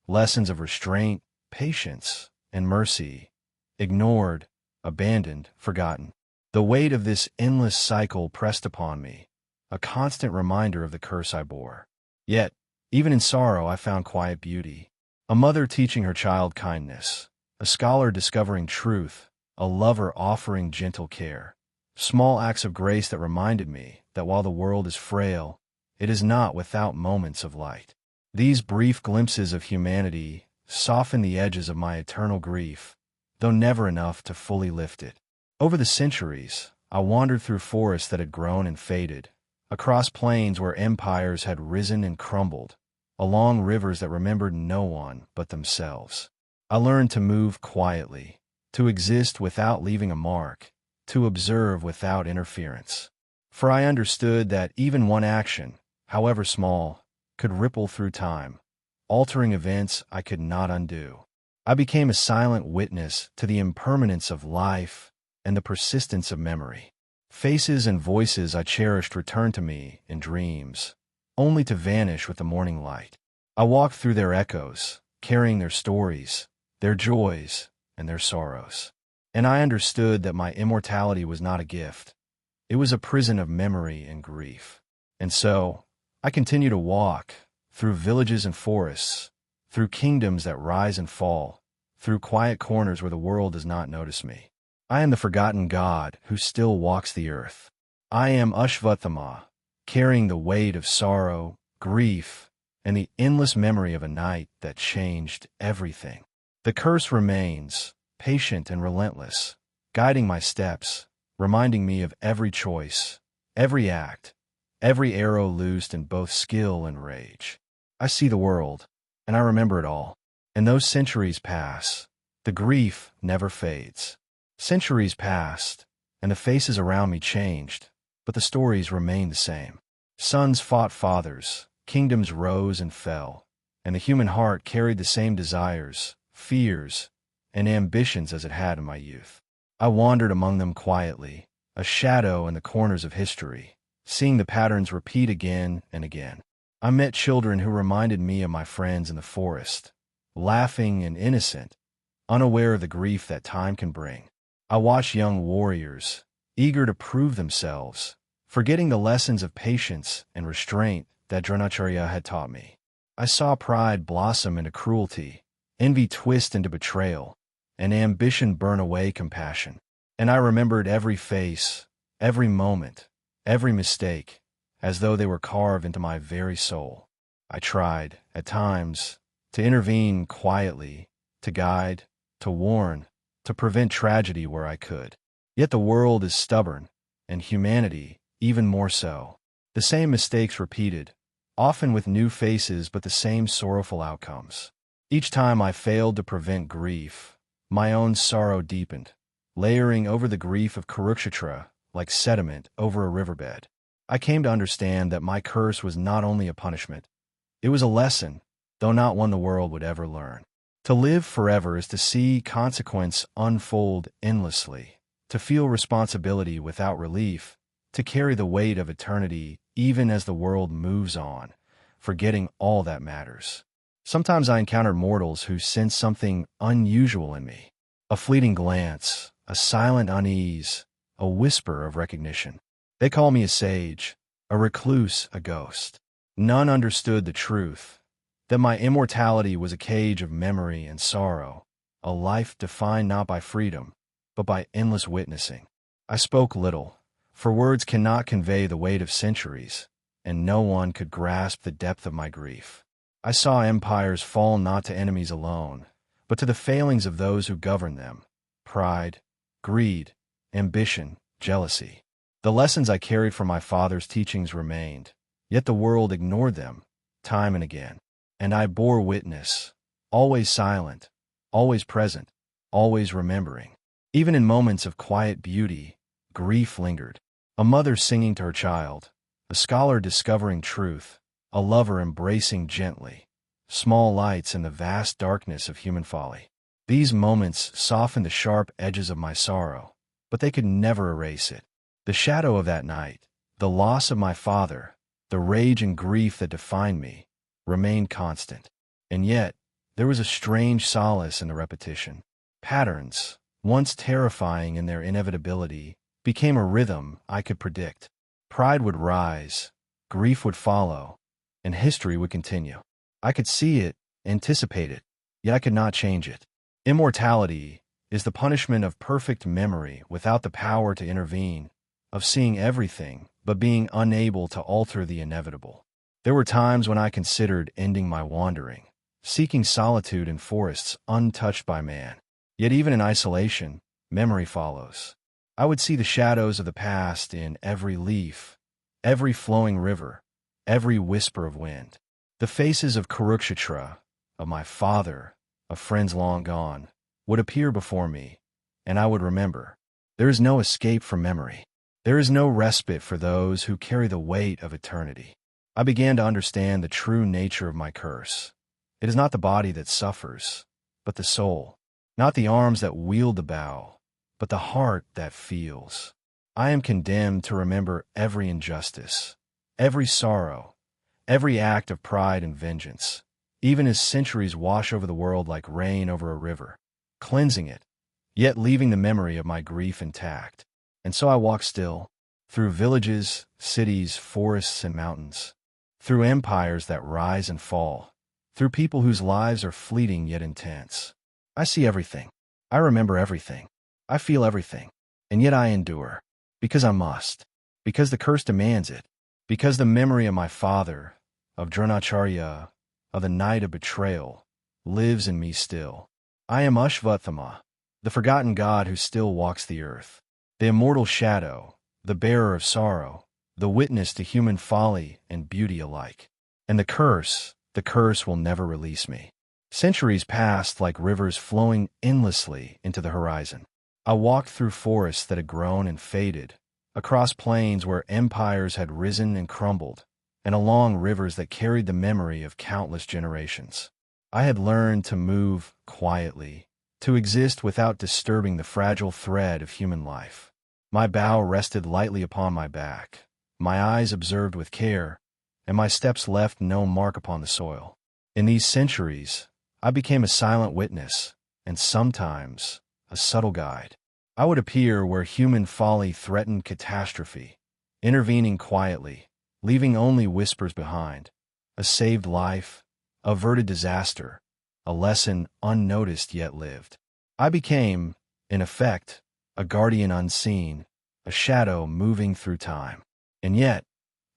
Lessons of restraint, patience, and mercy. Ignored, abandoned, forgotten. The weight of this endless cycle pressed upon me, a constant reminder of the curse I bore. Yet, even in sorrow, I found quiet beauty. A mother teaching her child kindness, a scholar discovering truth, a lover offering gentle care. Small acts of grace that reminded me that while the world is frail, it is not without moments of light. These brief glimpses of humanity soften the edges of my eternal grief, though never enough to fully lift it. Over the centuries, I wandered through forests that had grown and faded, across plains where empires had risen and crumbled, along rivers that remembered no one but themselves. I learned to move quietly, to exist without leaving a mark, to observe without interference. For I understood that even one action, however small, could ripple through time, altering events I could not undo. I became a silent witness to the impermanence of life and the persistence of memory. Faces and voices I cherished returned to me in dreams, only to vanish with the morning light. I walked through their echoes, carrying their stories, their joys, and their sorrows. And I understood that my immortality was not a gift. It was a prison of memory and grief. And so, I continue to walk, through villages and forests, through kingdoms that rise and fall, through quiet corners where the world does not notice me. I am the forgotten god who still walks the earth. I am Ashwatthama, carrying the weight of sorrow, grief, and the endless memory of a night that changed everything. The curse remains, patient and relentless, guiding my steps, reminding me of every choice, every act, every arrow loosed in both skill and rage. I see the world, and I remember it all. And those centuries pass. The grief never fades. Centuries passed, and the faces around me changed, but the stories remained the same. Sons fought fathers, kingdoms rose and fell, and the human heart carried the same desires, fears, and ambitions as it had in my youth. I wandered among them quietly, a shadow in the corners of history, seeing the patterns repeat again and again. I met children who reminded me of my friends in the forest, laughing and innocent, unaware of the grief that time can bring. I watched young warriors, eager to prove themselves, forgetting the lessons of patience and restraint that Dronacharya had taught me. I saw pride blossom into cruelty, envy twist into betrayal, and ambition burn away compassion. And I remembered every face, every moment, every mistake, as though they were carved into my very soul. I tried, at times, to intervene quietly, to guide, to warn, to prevent tragedy where I could. Yet the world is stubborn, and humanity even more so. The same mistakes repeated, often with new faces but the same sorrowful outcomes. Each time I failed to prevent grief, my own sorrow deepened, layering over the grief of Kurukshetra like sediment over a riverbed. I came to understand that my curse was not only a punishment, it was a lesson, though not one the world would ever learn. To live forever is to see consequence unfold endlessly, to feel responsibility without relief, to carry the weight of eternity even as the world moves on, forgetting all that matters. Sometimes I encountered mortals who sensed something unusual in me, a fleeting glance, a silent unease, a whisper of recognition. They call me a sage, a recluse, a ghost. None understood the truth, that my immortality was a cage of memory and sorrow, a life defined not by freedom, but by endless witnessing. I spoke little, for words cannot convey the weight of centuries, and no one could grasp the depth of my grief. I saw empires fall not to enemies alone, but to the failings of those who govern them: pride, greed, ambition, jealousy. The lessons I carried from my father's teachings remained, yet the world ignored them, time and again. And I bore witness, always silent, always present, always remembering. Even in moments of quiet beauty, grief lingered. A mother singing to her child, a scholar discovering truth, a lover embracing gently, small lights in the vast darkness of human folly. These moments softened the sharp edges of my sorrow, but they could never erase it. The shadow of that night, the loss of my father, the rage and grief that defined me, remained constant. And yet, there was a strange solace in the repetition. Patterns, once terrifying in their inevitability, became a rhythm I could predict. Pride would rise, grief would follow, and history would continue. I could see it, anticipate it, yet I could not change it. Immortality is the punishment of perfect memory without the power to intervene, of seeing everything but being unable to alter the inevitable. There were times when I considered ending my wandering, seeking solitude in forests untouched by man. Yet even in isolation, memory follows. I would see the shadows of the past in every leaf, every flowing river, every whisper of wind. The faces of Kurukshetra, of my father, of friends long gone, would appear before me, and I would remember. There is no escape from memory. There is no respite for those who carry the weight of eternity. I began to understand the true nature of my curse. It is not the body that suffers, but the soul. Not the arms that wield the bow, but the heart that feels. I am condemned to remember every injustice, every sorrow, every act of pride and vengeance, even as centuries wash over the world like rain over a river, cleansing it, yet leaving the memory of my grief intact. And so I walk still, through villages, cities, forests, and mountains, through empires that rise and fall, through people whose lives are fleeting yet intense. I see everything. I remember everything. I feel everything. And yet I endure. Because I must. Because the curse demands it. Because the memory of my father, of Dronacharya, of the night of betrayal, lives in me still. I am Ashwatthama, the forgotten god who still walks the earth. The immortal shadow, the bearer of sorrow, the witness to human folly and beauty alike. And the curse will never release me. Centuries passed like rivers flowing endlessly into the horizon. I walked through forests that had grown and faded, across plains where empires had risen and crumbled, and along rivers that carried the memory of countless generations. I had learned to move quietly, to exist without disturbing the fragile thread of human life. My bow rested lightly upon my back, my eyes observed with care, and my steps left no mark upon the soil. In these centuries, I became a silent witness, and sometimes a subtle guide. I would appear where human folly threatened catastrophe, intervening quietly, leaving only whispers behind, a saved life, averted disaster, a lesson unnoticed yet lived. I became, in effect, a guardian unseen, a shadow moving through time. And yet,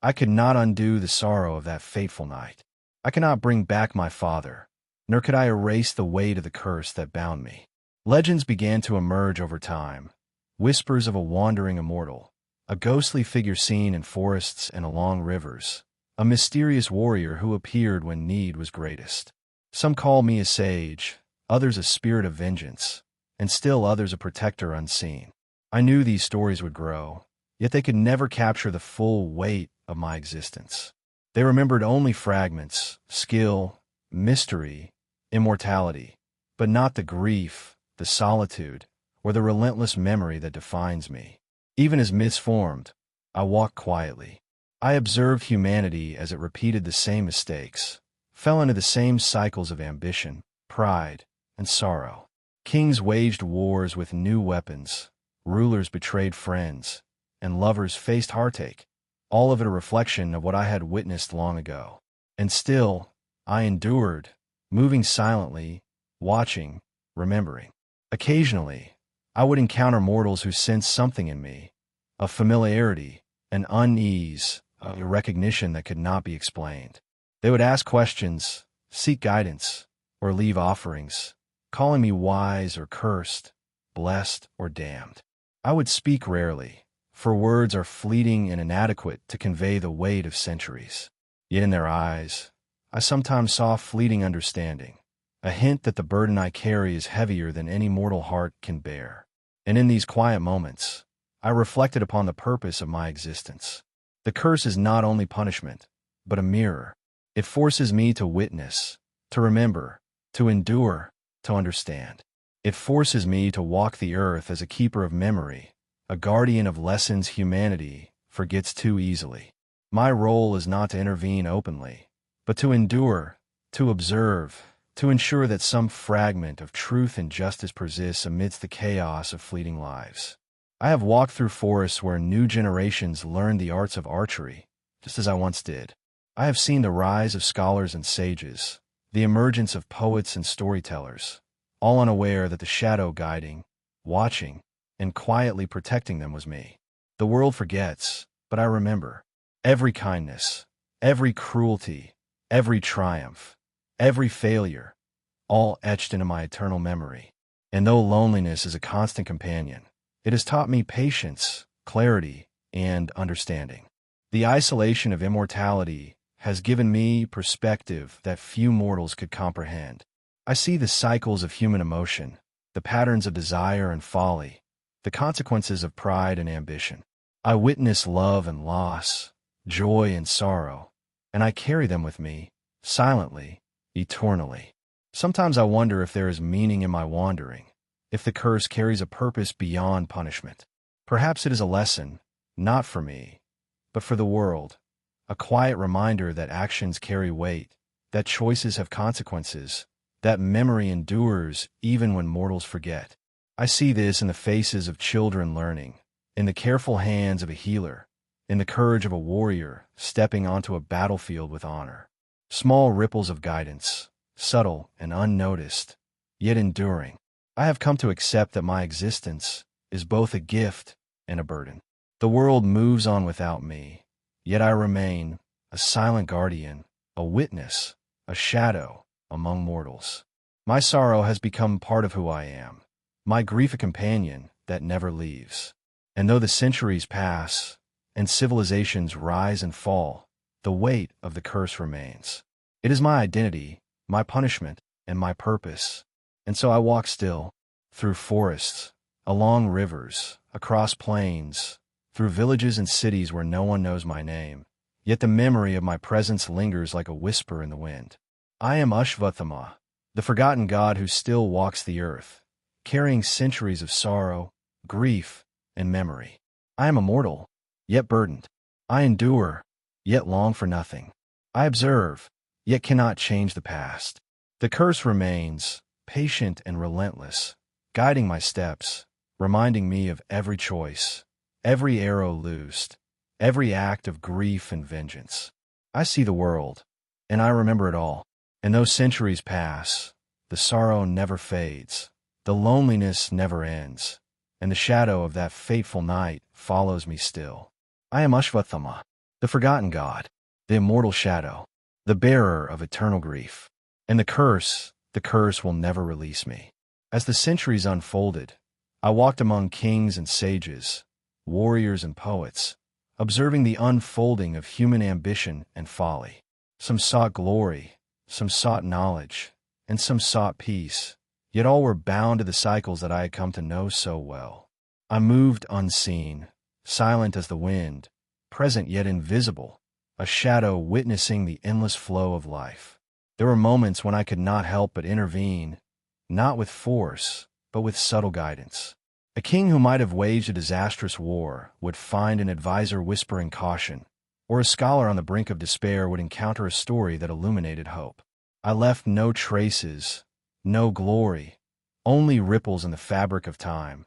I could not undo the sorrow of that fateful night. I cannot bring back my father, nor could I erase the weight of the curse that bound me. Legends began to emerge over time, whispers of a wandering immortal, a ghostly figure seen in forests and along rivers, a mysterious warrior who appeared when need was greatest. Some call me a sage, others a spirit of vengeance, and still others a protector unseen. I knew these stories would grow, yet they could never capture the full weight of my existence. They remembered only fragments, skill, mystery, immortality, but not the grief, the solitude, or the relentless memory that defines me. Even as myths formed, I walked quietly. I observed humanity as it repeated the same mistakes, fell into the same cycles of ambition, pride, and sorrow. Kings waged wars with new weapons, rulers betrayed friends, and lovers faced heartache, all of it a reflection of what I had witnessed long ago. And still, I endured, moving silently, watching, remembering. Occasionally, I would encounter mortals who sensed something in me, a familiarity, an unease, a recognition that could not be explained. They would ask questions, seek guidance, or leave offerings, calling me wise or cursed, blessed or damned. I would speak rarely, for words are fleeting and inadequate to convey the weight of centuries. Yet in their eyes, I sometimes saw fleeting understanding, a hint that the burden I carry is heavier than any mortal heart can bear. And in these quiet moments, I reflected upon the purpose of my existence. The curse is not only punishment, but a mirror. It forces me to witness, to remember, to endure, to understand. It forces me to walk the earth as a keeper of memory, a guardian of lessons humanity forgets too easily. My role is not to intervene openly, but to endure, to observe, to ensure that some fragment of truth and justice persists amidst the chaos of fleeting lives. I have walked through forests where new generations learned the arts of archery, just as I once did. I have seen the rise of scholars and sages, the emergence of poets and storytellers, all unaware that the shadow guiding, watching, and quietly protecting them was me. The world forgets, but I remember. Every kindness, every cruelty, every triumph, every failure, all etched into my eternal memory. And though loneliness is a constant companion, it has taught me patience, clarity, and understanding. The isolation of immortality has given me perspective that few mortals could comprehend. I see the cycles of human emotion, the patterns of desire and folly, the consequences of pride and ambition. I witness love and loss, joy and sorrow, and I carry them with me, silently, eternally. Sometimes I wonder if there is meaning in my wandering, if the curse carries a purpose beyond punishment. Perhaps it is a lesson, not for me, but for the world, a quiet reminder that actions carry weight, that choices have consequences, that memory endures even when mortals forget. I see this in the faces of children learning, in the careful hands of a healer, in the courage of a warrior stepping onto a battlefield with honor. Small ripples of guidance, subtle and unnoticed, yet enduring. I have come to accept that my existence is both a gift and a burden. The world moves on without me, yet I remain a silent guardian, a witness, a shadow among mortals. My sorrow has become part of who I am, my grief a companion that never leaves. And though the centuries pass, and civilizations rise and fall, the weight of the curse remains. It is my identity, my punishment, and my purpose. And so I walk still, through forests, along rivers, across plains, through villages and cities where no one knows my name, yet the memory of my presence lingers like a whisper in the wind. I am Ashwatthama, the forgotten god who still walks the earth, carrying centuries of sorrow, grief, and memory. I am immortal, yet burdened. I endure, yet long for nothing. I observe, yet cannot change the past. The curse remains, patient and relentless, guiding my steps, reminding me of every choice, every arrow loosed, every act of grief and vengeance. I see the world, and I remember it all. And though centuries pass, the sorrow never fades, the loneliness never ends, and the shadow of that fateful night follows me still. I am Ashwatthama, the forgotten god, the immortal shadow, the bearer of eternal grief. And the curse will never release me. As the centuries unfolded, I walked among kings and sages, warriors and poets, observing the unfolding of human ambition and folly. Some sought glory, some sought knowledge, and some sought peace, yet all were bound to the cycles that I had come to know so well. I moved unseen, silent as the wind, present yet invisible, a shadow witnessing the endless flow of life. There were moments when I could not help but intervene, not with force, but with subtle guidance. A king who might have waged a disastrous war would find an advisor whispering caution, or a scholar on the brink of despair would encounter a story that illuminated hope. I left no traces, no glory, only ripples in the fabric of time,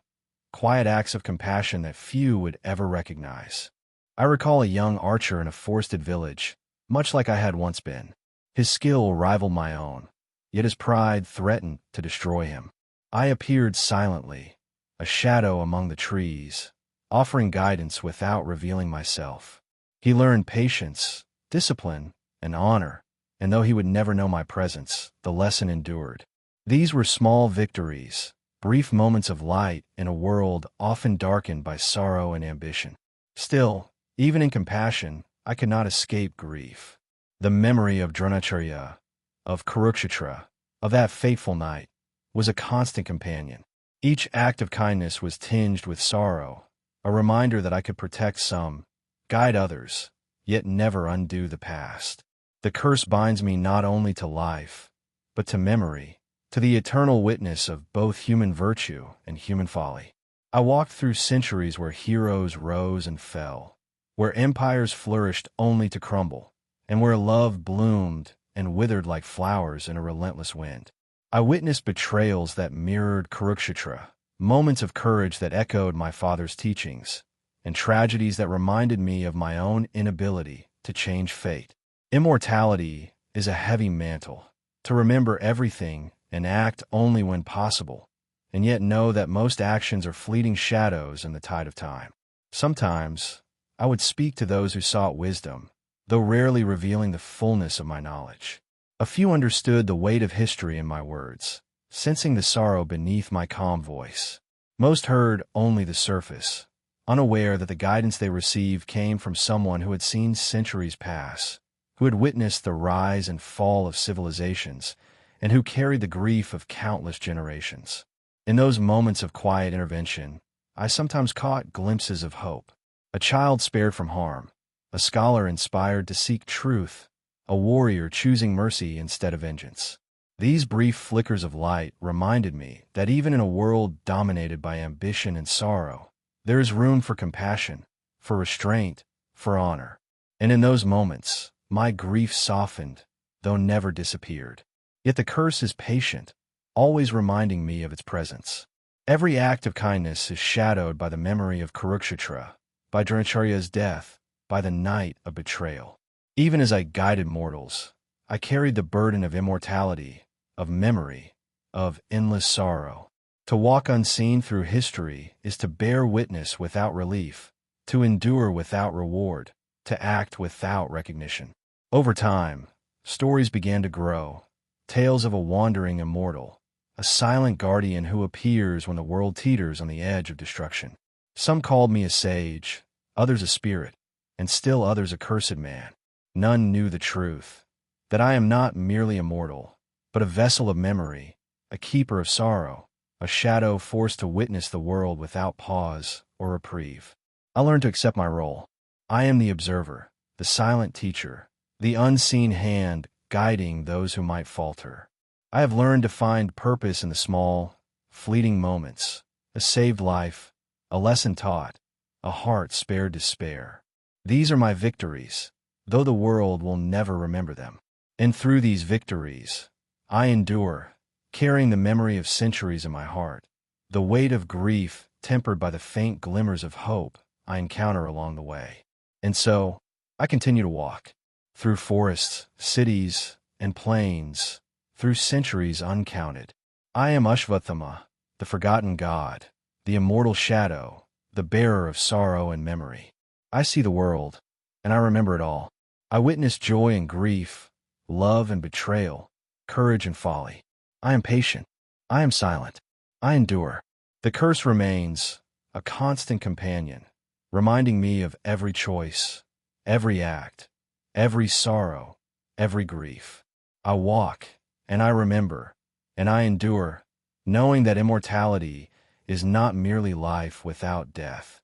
quiet acts of compassion that few would ever recognize. I recall a young archer in a forested village, much like I had once been. His skill rivaled my own, yet his pride threatened to destroy him. I appeared silently, a shadow among the trees, offering guidance without revealing myself. He learned patience, discipline, and honor, and though he would never know my presence, the lesson endured. These were small victories, brief moments of light in a world often darkened by sorrow and ambition. Still, even in compassion, I could not escape grief. The memory of Dronacharya, of Kurukshetra, of that fateful night, was a constant companion. Each act of kindness was tinged with sorrow, a reminder that I could protect some, guide others, yet never undo the past. The curse binds me not only to life, but to memory, to the eternal witness of both human virtue and human folly. I walked through centuries where heroes rose and fell, where empires flourished only to crumble, and where love bloomed and withered like flowers in a relentless wind. I witnessed betrayals that mirrored Kurukshetra, moments of courage that echoed my father's teachings, and tragedies that reminded me of my own inability to change fate. Immortality is a heavy mantle, to remember everything and act only when possible, and yet know that most actions are fleeting shadows in the tide of time. Sometimes, I would speak to those who sought wisdom, though rarely revealing the fullness of my knowledge. A few understood the weight of history in my words, sensing the sorrow beneath my calm voice. Most heard only the surface, unaware that the guidance they received came from someone who had seen centuries pass, who had witnessed the rise and fall of civilizations, and who carried the grief of countless generations. In those moments of quiet intervention, I sometimes caught glimpses of hope. A child spared from harm, a scholar inspired to seek truth, a warrior choosing mercy instead of vengeance. These brief flickers of light reminded me that even in a world dominated by ambition and sorrow, there is room for compassion, for restraint, for honor. And in those moments, my grief softened, though never disappeared. Yet the curse is patient, always reminding me of its presence. Every act of kindness is shadowed by the memory of Kurukshetra, by Dronacharya's death, by the night of betrayal. Even as I guided mortals, I carried the burden of immortality, of memory, of endless sorrow. To walk unseen through history is to bear witness without relief, to endure without reward, to act without recognition. Over time, stories began to grow, tales of a wandering immortal, a silent guardian who appears when the world teeters on the edge of destruction. Some called me a sage, others a spirit, and still others a cursed man. None knew the truth, that I am not merely immortal, but a vessel of memory, a keeper of sorrow, a shadow forced to witness the world without pause or reprieve. I learned to accept my role. I am the observer, the silent teacher, the unseen hand guiding those who might falter. I have learned to find purpose in the small, fleeting moments, a saved life, a lesson taught, a heart spared despair. These are my victories, though the world will never remember them. And through these victories, I endure, carrying the memory of centuries in my heart, the weight of grief tempered by the faint glimmers of hope I encounter along the way. And so, I continue to walk, through forests, cities, and plains, through centuries uncounted. I am Ashwatthama, the forgotten god, the immortal shadow, the bearer of sorrow and memory. I see the world, and I remember it all. I witness joy and grief, love and betrayal, courage and folly. I am patient. I am silent. I endure. The curse remains, a constant companion, reminding me of every choice, every act, every sorrow, every grief. I walk, and I remember, and I endure, knowing that immortality is not merely life without death.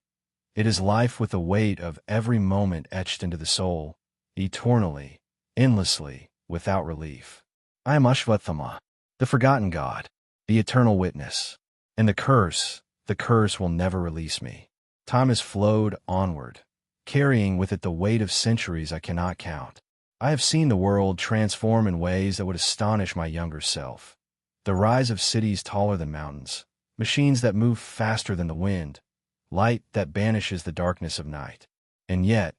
It is life with the weight of every moment etched into the soul, eternally, endlessly, without relief. I am Ashwatthama, the forgotten god, the eternal witness, and the curse will never release me. Time has flowed onward, carrying with it the weight of centuries I cannot count. I have seen the world transform in ways that would astonish my younger self. The rise of cities taller than mountains, machines that move faster than the wind, light that banishes the darkness of night. And yet,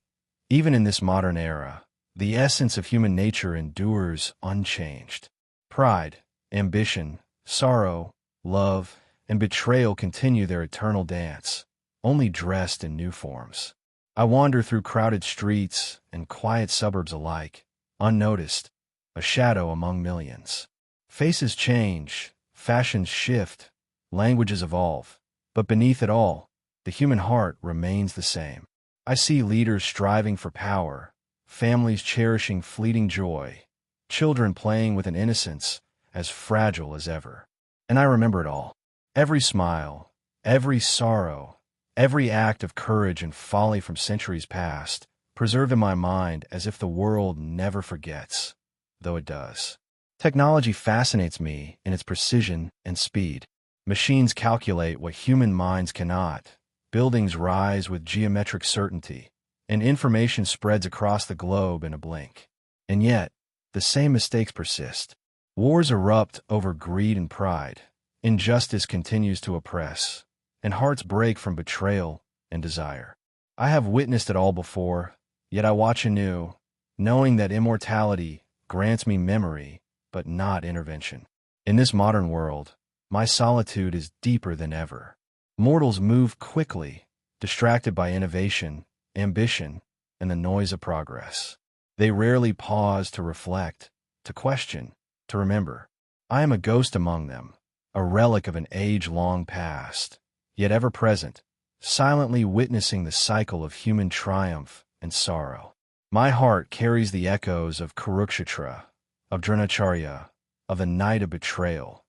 even in this modern era, the essence of human nature endures unchanged. Pride, ambition, sorrow, love, and betrayal continue their eternal dance, only dressed in new forms. I wander through crowded streets and quiet suburbs alike, unnoticed, a shadow among millions. Faces change, fashions shift, languages evolve, but beneath it all, the human heart remains the same. I see leaders striving for power, families cherishing fleeting joy, children playing with an innocence as fragile as ever. And I remember it all. Every smile, every sorrow, every act of courage and folly from centuries past, preserved in my mind as if the world never forgets, though it does. Technology fascinates me in its precision and speed. Machines calculate what human minds cannot. Buildings rise with geometric certainty, and information spreads across the globe in a blink. And yet, the same mistakes persist. Wars erupt over greed and pride. Injustice continues to oppress, and hearts break from betrayal and desire. I have witnessed it all before, yet I watch anew, knowing that immortality grants me memory, but not intervention. In this modern world, my solitude is deeper than ever. Mortals move quickly, distracted by innovation, ambition, and the noise of progress. They rarely pause to reflect, to question, to remember. I am a ghost among them, a relic of an age long past, yet ever present, silently witnessing the cycle of human triumph and sorrow. My heart carries the echoes of Kurukshetra, of Dronacharya, of the night of betrayal,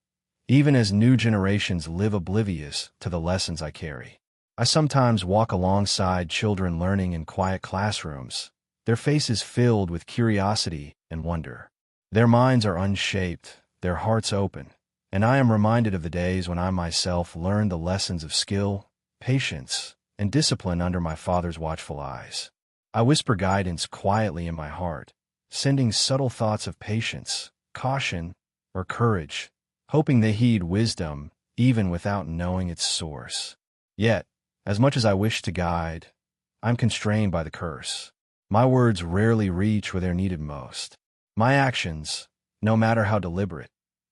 even as new generations live oblivious to the lessons I carry. I sometimes walk alongside children learning in quiet classrooms, their faces filled with curiosity and wonder. Their minds are unshaped, their hearts open, and I am reminded of the days when I myself learned the lessons of skill, patience, and discipline under my father's watchful eyes. I whisper guidance quietly in my heart, sending subtle thoughts of patience, caution, or courage, hoping they heed wisdom even without knowing its source. Yet, as much as I wish to guide, I'm constrained by the curse. My words rarely reach where they're needed most. My actions, no matter how deliberate,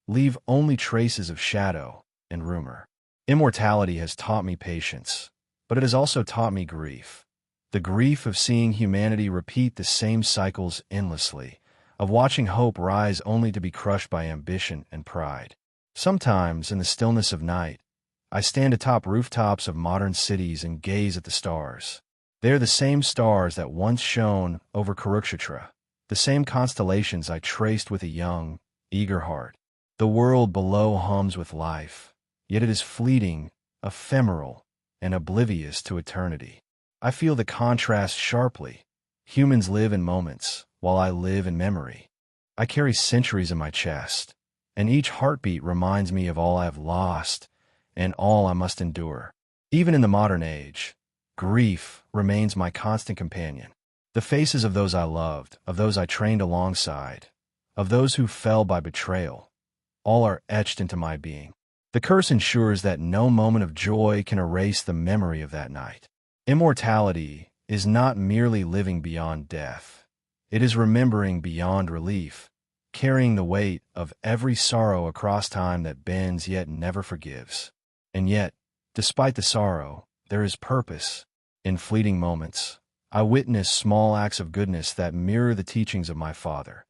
leave only traces of shadow and rumor. Immortality has taught me patience, but it has also taught me grief. The grief of seeing humanity repeat the same cycles endlessly, of watching hope rise only to be crushed by ambition and pride. Sometimes, in the stillness of night, I stand atop rooftops of modern cities and gaze at the stars. They are the same stars that once shone over Kurukshetra, the same constellations I traced with a young, eager heart. The world below hums with life, yet it is fleeting, ephemeral, and oblivious to eternity. I feel the contrast sharply. Humans live in moments, while I live in memory. I carry centuries in my chest, and each heartbeat reminds me of all I have lost and all I must endure. Even in the modern age, grief remains my constant companion. The faces of those I loved, of those I trained alongside, of those who fell by betrayal, all are etched into my being. The curse ensures that no moment of joy can erase the memory of that night. Immortality is not merely living beyond death. It is remembering beyond relief, carrying the weight of every sorrow across time that bends yet never forgives. And yet, despite the sorrow, there is purpose. In fleeting moments, I witness small acts of goodness that mirror the teachings of my father.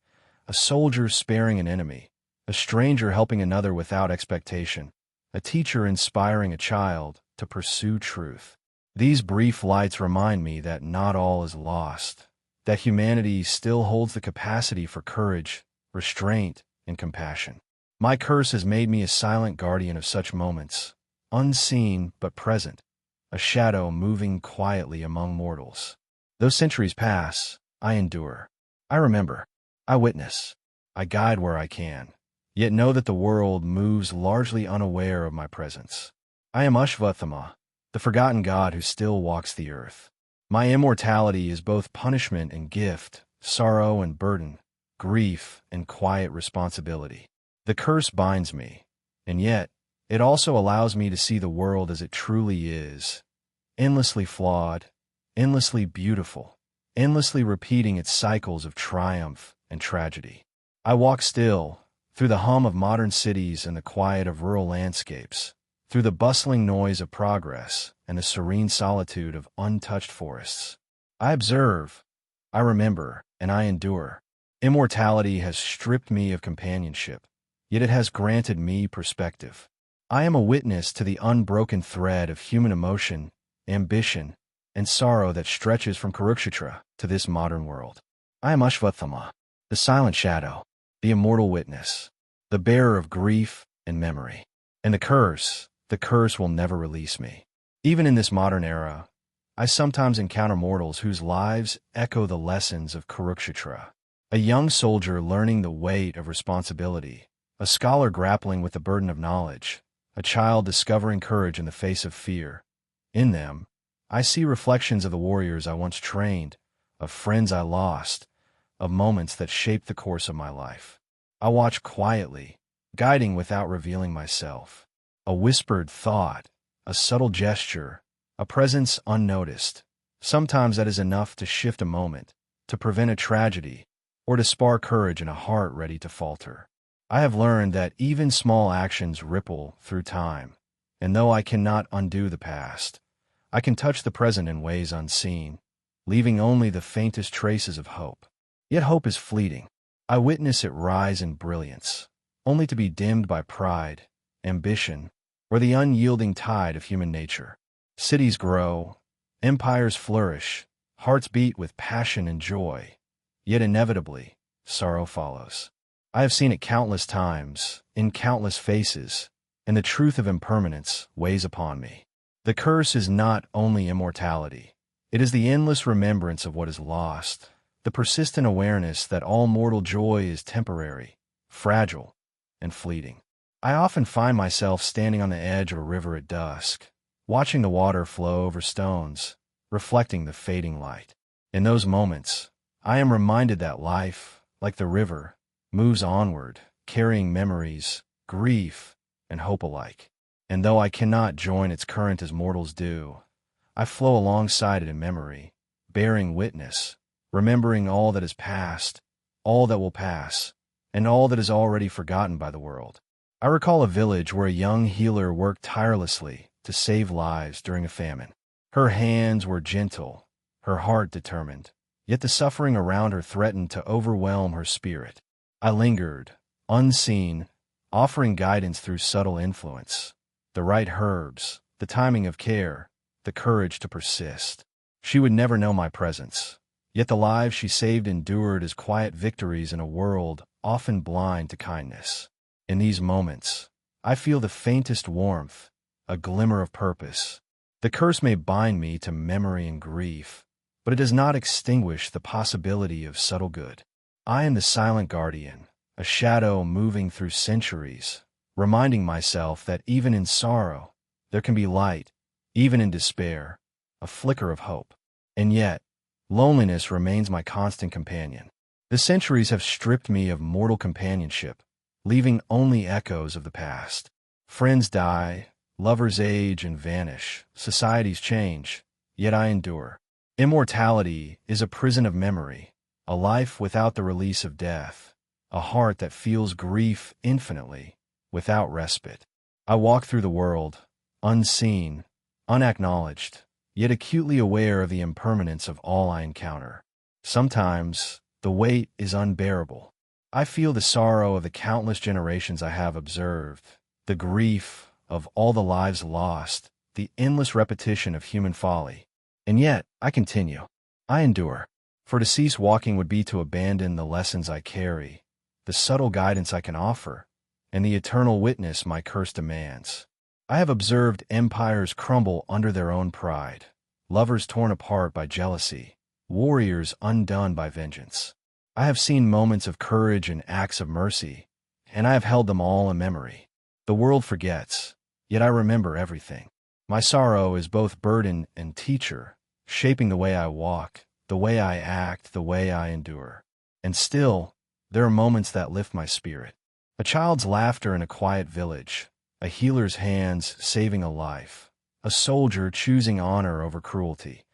A soldier sparing an enemy, a stranger helping another without expectation, a teacher inspiring a child to pursue truth. These brief lights remind me that not all is lost, that humanity still holds the capacity for courage, restraint, and compassion. My curse has made me a silent guardian of such moments, unseen but present, a shadow moving quietly among mortals. Though centuries pass, I endure. I remember. I witness. I guide where I can, yet know that the world moves largely unaware of my presence. I am Ashwatthama, the forgotten god who still walks the earth. My immortality is both punishment and gift, sorrow and burden, grief and quiet responsibility. The curse binds me, and yet it also allows me to see the world as it truly is, endlessly flawed, endlessly beautiful, endlessly repeating its cycles of triumph and tragedy. I walk still, through the hum of modern cities and the quiet of rural landscapes, through the bustling noise of progress and the serene solitude of untouched forests. I observe, I remember, and I endure. Immortality has stripped me of companionship, yet it has granted me perspective. I am a witness to the unbroken thread of human emotion, ambition, and sorrow that stretches from Kurukshetra to this modern world. I am Ashwatthama, the silent shadow, the immortal witness, the bearer of grief and memory. And the curse will never release me. Even in this modern era, I sometimes encounter mortals whose lives echo the lessons of Kurukshetra. A young soldier learning the weight of responsibility, a scholar grappling with the burden of knowledge, a child discovering courage in the face of fear. In them, I see reflections of the warriors I once trained, of friends I lost, of moments that shaped the course of my life. I watch quietly, guiding without revealing myself. A whispered thought, a subtle gesture, a presence unnoticed. Sometimes that is enough to shift a moment, to prevent a tragedy, or to spark courage in a heart ready to falter. I have learned that even small actions ripple through time, and though I cannot undo the past, I can touch the present in ways unseen, leaving only the faintest traces of hope. Yet hope is fleeting. I witness it rise in brilliance, only to be dimmed by pride, ambition, or the unyielding tide of human nature. Cities grow, empires flourish, hearts beat with passion and joy, yet inevitably, sorrow follows. I have seen it countless times, in countless faces, and the truth of impermanence weighs upon me. The curse is not only immortality, it is the endless remembrance of what is lost, the persistent awareness that all mortal joy is temporary, fragile, and fleeting. I often find myself standing on the edge of a river at dusk, watching the water flow over stones, reflecting the fading light. In those moments, I am reminded that life, like the river, moves onward, carrying memories, grief, and hope alike. And though I cannot join its current as mortals do, I flow alongside it in memory, bearing witness, remembering all that is past, all that will pass, and all that is already forgotten by the world. I recall a village where a young healer worked tirelessly to save lives during a famine. Her hands were gentle, her heart determined, yet the suffering around her threatened to overwhelm her spirit. I lingered, unseen, offering guidance through subtle influence, the right herbs, the timing of care, the courage to persist. She would never know my presence, yet the lives she saved endured as quiet victories in a world often blind to kindness. In these moments, I feel the faintest warmth, a glimmer of purpose. The curse may bind me to memory and grief, but it does not extinguish the possibility of subtle good. I am the silent guardian, a shadow moving through centuries, reminding myself that even in sorrow, there can be light, even in despair, a flicker of hope. And yet, loneliness remains my constant companion. The centuries have stripped me of mortal companionship, leaving only echoes of the past. Friends die, lovers age and vanish, societies change, yet I endure. Immortality is a prison of memory, a life without the release of death, a heart that feels grief infinitely, without respite. I walk through the world, unseen, unacknowledged, yet acutely aware of the impermanence of all I encounter. Sometimes, the weight is unbearable. I feel the sorrow of the countless generations I have observed, the grief of all the lives lost, the endless repetition of human folly. And yet, I continue. I endure. For to cease walking would be to abandon the lessons I carry, the subtle guidance I can offer, and the eternal witness my curse demands. I have observed empires crumble under their own pride, lovers torn apart by jealousy, warriors undone by vengeance. I have seen moments of courage and acts of mercy, and I have held them all in memory. The world forgets, yet I remember everything. My sorrow is both burden and teacher, shaping the way I walk, the way I act, the way I endure. And still, there are moments that lift my spirit. A child's laughter in a quiet village, a healer's hands saving a life, a soldier choosing honor over cruelty.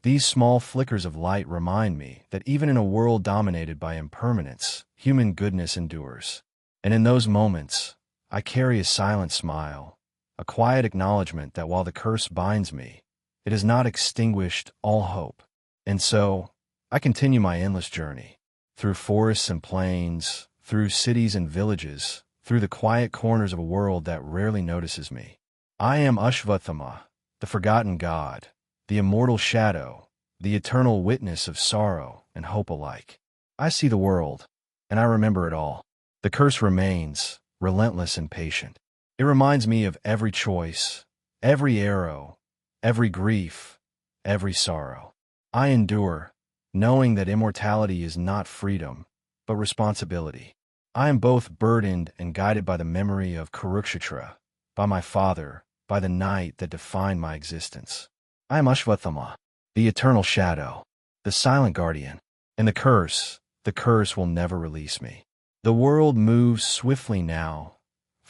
These small flickers of light remind me that even in a world dominated by impermanence, human goodness endures. And in those moments, I carry a silent smile, a quiet acknowledgement that while the curse binds me, it has not extinguished all hope. And so, I continue my endless journey, through forests and plains, through cities and villages, through the quiet corners of a world that rarely notices me. I am Ashwatthama, the forgotten god, the immortal shadow, the eternal witness of sorrow and hope alike. I see the world, and I remember it all. The curse remains, relentless and patient. It reminds me of every choice, every arrow, every grief, every sorrow. I endure, knowing that immortality is not freedom, but responsibility. I am both burdened and guided by the memory of Kurukshetra, by my father, by the night that defined my existence. I am Ashwatthama, the eternal shadow, the silent guardian, and the curse will never release me. The world moves swiftly now,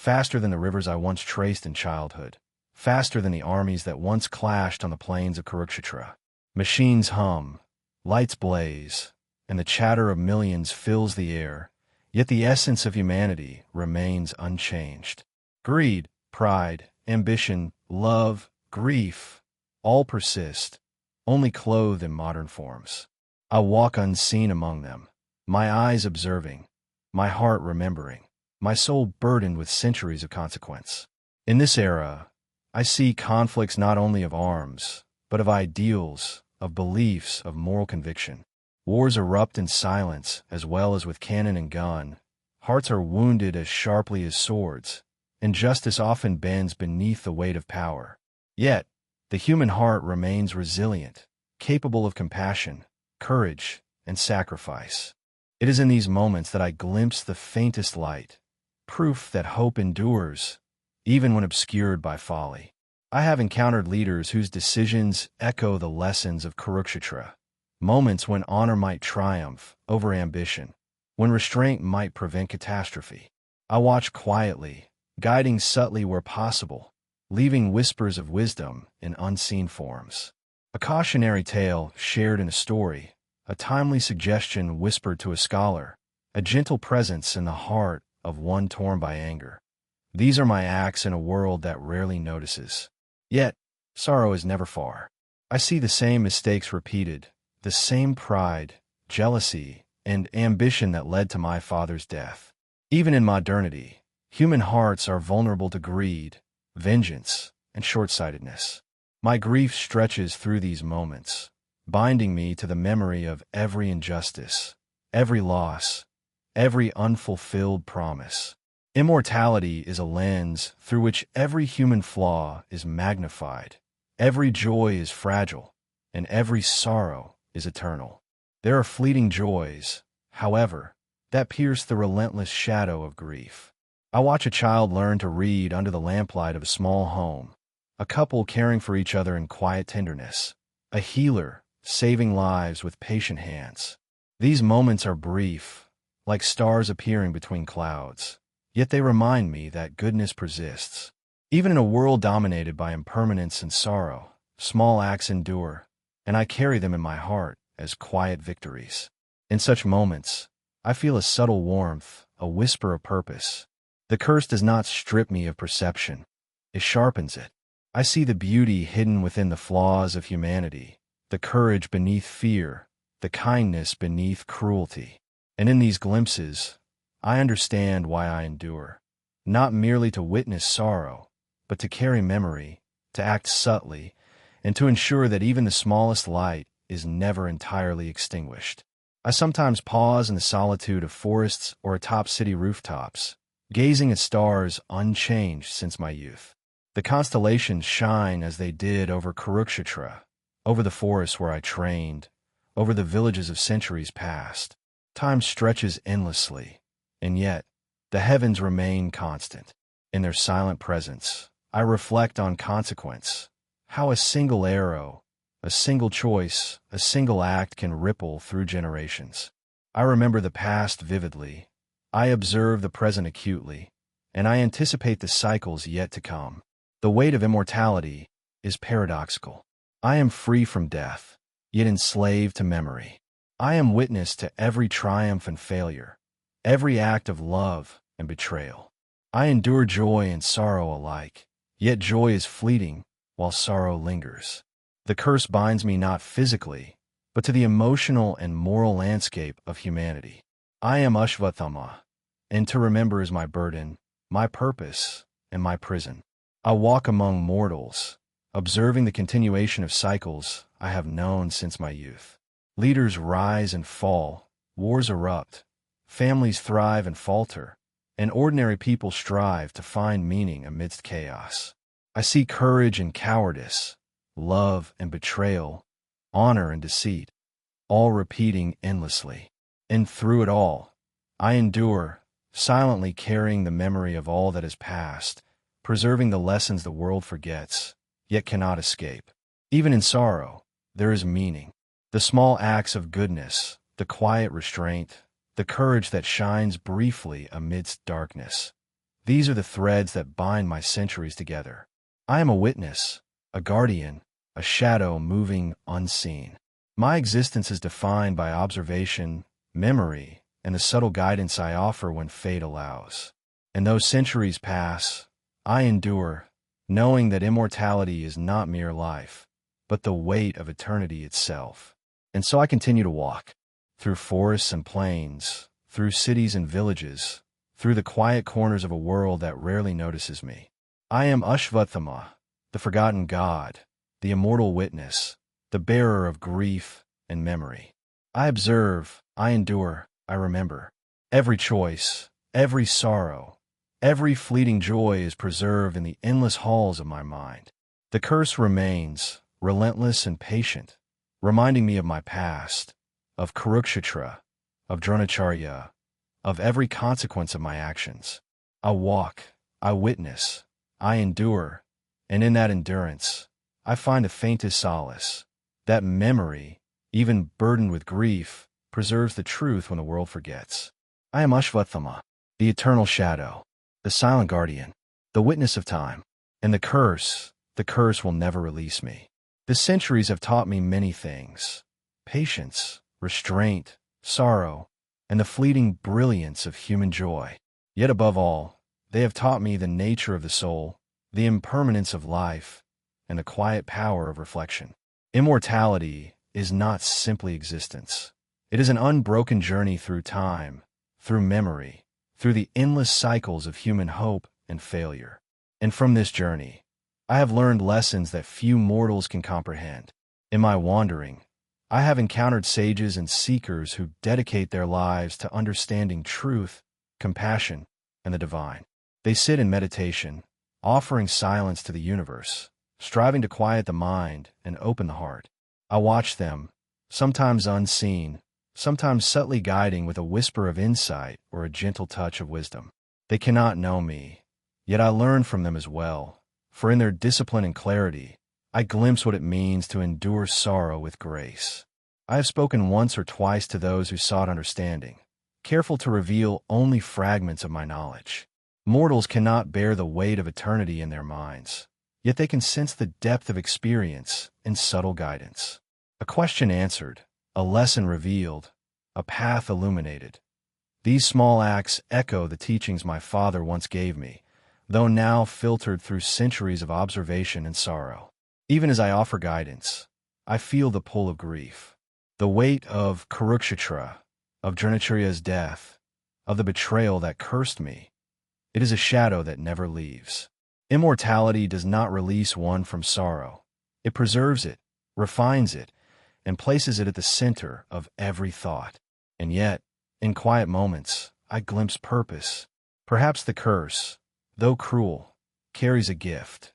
faster than the rivers I once traced in childhood, faster than the armies that once clashed on the plains of Kurukshetra. Machines hum, lights blaze, and the chatter of millions fills the air, yet the essence of humanity remains unchanged. Greed, pride, ambition, love, grief, all persist, only clothed in modern forms. I walk unseen among them, my eyes observing, my heart remembering, my soul burdened with centuries of consequence. In this era, I see conflicts not only of arms, but of ideals, of beliefs, of moral conviction. Wars erupt in silence as well as with cannon and gun. Hearts are wounded as sharply as swords, and justice often bends beneath the weight of power. Yet, the human heart remains resilient, capable of compassion, courage, and sacrifice. It is in these moments that I glimpse the faintest light, proof that hope endures, even when obscured by folly. I have encountered leaders whose decisions echo the lessons of Kurukshetra, moments when honor might triumph over ambition, when restraint might prevent catastrophe. I watch quietly, guiding subtly where possible, leaving whispers of wisdom in unseen forms. A cautionary tale shared in a story, a timely suggestion whispered to a scholar, a gentle presence in the heart of one torn by anger. These are my acts in a world that rarely notices. Yet, sorrow is never far. I see the same mistakes repeated, the same pride, jealousy, and ambition that led to my father's death. Even in modernity, human hearts are vulnerable to greed, vengeance, and short-sightedness. My grief stretches through these moments, binding me to the memory of every injustice, every loss, every unfulfilled promise. Immortality is a lens through which every human flaw is magnified, every joy is fragile, and every sorrow is eternal. There are fleeting joys, however, that pierce the relentless shadow of grief. I watch a child learn to read under the lamplight of a small home, a couple caring for each other in quiet tenderness, a healer saving lives with patient hands. These moments are brief, like stars appearing between clouds, yet they remind me that goodness persists. Even in a world dominated by impermanence and sorrow, small acts endure, and I carry them in my heart as quiet victories. In such moments, I feel a subtle warmth, a whisper of purpose. The curse does not strip me of perception, it sharpens it. I see the beauty hidden within the flaws of humanity, the courage beneath fear, the kindness beneath cruelty. And in these glimpses, I understand why I endure, not merely to witness sorrow, but to carry memory, to act subtly, and to ensure that even the smallest light is never entirely extinguished. I sometimes pause in the solitude of forests or atop city rooftops, gazing at stars unchanged since my youth. The constellations shine as they did over Kurukshetra, over the forests where I trained, over the villages of centuries past. Time stretches endlessly, and yet the heavens remain constant. In their silent presence, I reflect on consequence, how a single arrow, a single choice, a single act can ripple through generations. I remember the past vividly, I observe the present acutely, and I anticipate the cycles yet to come. The weight of immortality is paradoxical. I am free from death, yet enslaved to memory. I am witness to every triumph and failure, every act of love and betrayal. I endure joy and sorrow alike, yet joy is fleeting while sorrow lingers. The curse binds me not physically, but to the emotional and moral landscape of humanity. I am Ashwatthama, and to remember is my burden, my purpose, and my prison. I walk among mortals, observing the continuation of cycles I have known since my youth. Leaders rise and fall, wars erupt, families thrive and falter, and ordinary people strive to find meaning amidst chaos. I see courage and cowardice, love and betrayal, honor and deceit, all repeating endlessly. And through it all, I endure, silently carrying the memory of all that is past, preserving the lessons the world forgets, yet cannot escape. Even in sorrow, there is meaning. The small acts of goodness, the quiet restraint, the courage that shines briefly amidst darkness. These are the threads that bind my centuries together. I am a witness, a guardian, a shadow moving unseen. My existence is defined by observation, memory, and the subtle guidance I offer when fate allows. And though centuries pass, I endure, knowing that immortality is not mere life, but the weight of eternity itself. And so I continue to walk, through forests and plains, through cities and villages, through the quiet corners of a world that rarely notices me. I am Ashwatthama, the forgotten god, the immortal witness, the bearer of grief and memory. I observe, I endure, I remember. Every choice, every sorrow, every fleeting joy is preserved in the endless halls of my mind. The curse remains, relentless and patient, reminding me of my past, of Kurukshetra, of Dronacharya, of every consequence of my actions. I walk, I witness, I endure, and in that endurance, I find the faintest solace. That memory, even burdened with grief, preserves the truth when the world forgets. I am Ashwatthama, the eternal shadow, the silent guardian, the witness of time, and the curse will never release me. The centuries have taught me many things: patience, restraint, sorrow, and the fleeting brilliance of human joy. Yet above all, they have taught me the nature of the soul, the impermanence of life, and the quiet power of reflection. Immortality is not simply existence. It is an unbroken journey through time, through memory, through the endless cycles of human hope and failure. And from this journey, I have learned lessons that few mortals can comprehend. In my wandering, I have encountered sages and seekers who dedicate their lives to understanding truth, compassion, and the divine. They sit in meditation, offering silence to the universe, striving to quiet the mind and open the heart. I watch them, sometimes unseen, sometimes subtly guiding with a whisper of insight or a gentle touch of wisdom. They cannot know me, yet I learn from them as well, for in their discipline and clarity, I glimpse what it means to endure sorrow with grace. I have spoken once or twice to those who sought understanding, careful to reveal only fragments of my knowledge. Mortals cannot bear the weight of eternity in their minds, yet they can sense the depth of experience and subtle guidance. A question answered, a lesson revealed, a path illuminated. These small acts echo the teachings my father once gave me, though now filtered through centuries of observation and sorrow. Even as I offer guidance, I feel the pull of grief, the weight of Kurukshetra, of Dronacharya's death, of the betrayal that cursed me. It is a shadow that never leaves. Immortality does not release one from sorrow. It preserves it, refines it, and places it at the center of every thought. And yet, in quiet moments, I glimpse purpose. Perhaps the curse, though cruel, carries a gift: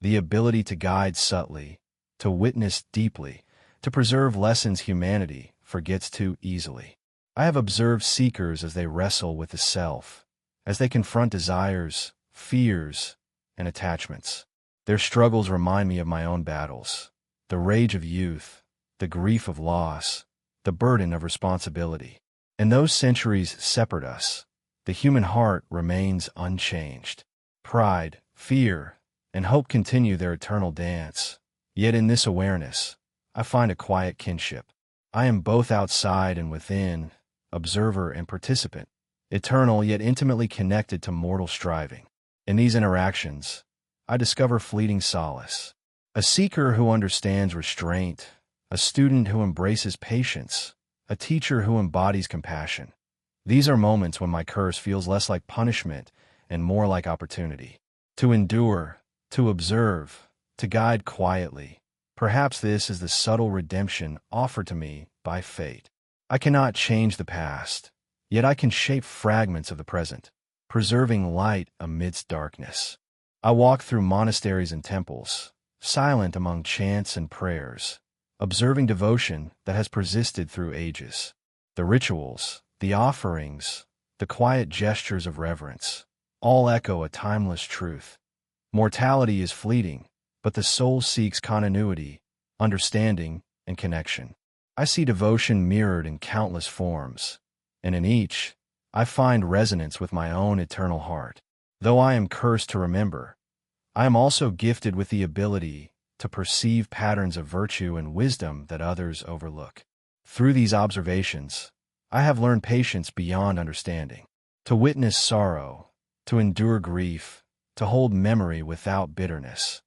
the ability to guide subtly, to witness deeply, to preserve lessons humanity forgets too easily. I have observed seekers as they wrestle with the self, as they confront desires, fears, and attachments. Their struggles remind me of my own battles: the rage of youth, the grief of loss, the burden of responsibility. And those centuries separate us, the human heart remains unchanged. Pride, fear, and hope continue their eternal dance. Yet in this awareness, I find a quiet kinship. I am both outside and within, observer and participant, eternal yet intimately connected to mortal striving. In these interactions, I discover fleeting solace: a seeker who understands restraint, a student who embraces patience, a teacher who embodies compassion. These are moments when my curse feels less like punishment and more like opportunity. To endure, to observe, to guide quietly. Perhaps this is the subtle redemption offered to me by fate. I cannot change the past, yet I can shape fragments of the present, preserving light amidst darkness. I walk through monasteries and temples, silent among chants and prayers, observing devotion that has persisted through ages. The rituals, the offerings, the quiet gestures of reverence, all echo a timeless truth. Mortality is fleeting, but the soul seeks continuity, understanding, and connection. I see devotion mirrored in countless forms, and in each, I find resonance with my own eternal heart. Though I am cursed to remember, I am also gifted with the ability to perceive patterns of virtue and wisdom that others overlook. Through these observations, I have learned patience beyond understanding, to witness sorrow, to endure grief, to hold memory without bitterness.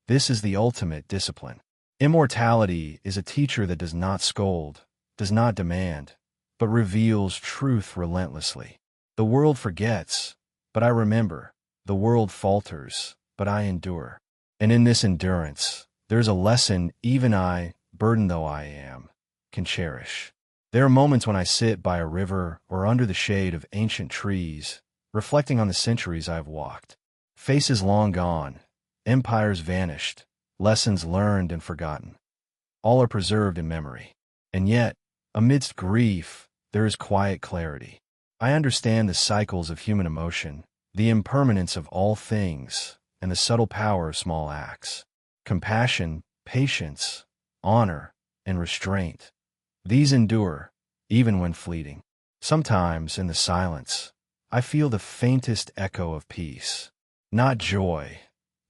This is the ultimate discipline. Immortality is a teacher that does not scold, does not demand, but reveals truth relentlessly. The world forgets, but I remember. The world falters, but I endure. And in this endurance, there's a lesson even I, burdened though I am, can cherish. There are moments when I sit by a river or under the shade of ancient trees, reflecting on the centuries I have walked. Faces long gone, empires vanished, lessons learned and forgotten. All are preserved in memory. And yet, amidst grief, there is quiet clarity. I understand the cycles of human emotion, the impermanence of all things, and the subtle power of small acts. Compassion, patience, honor, and restraint. These endure, even when fleeting. Sometimes, in the silence, I feel the faintest echo of peace. Not joy,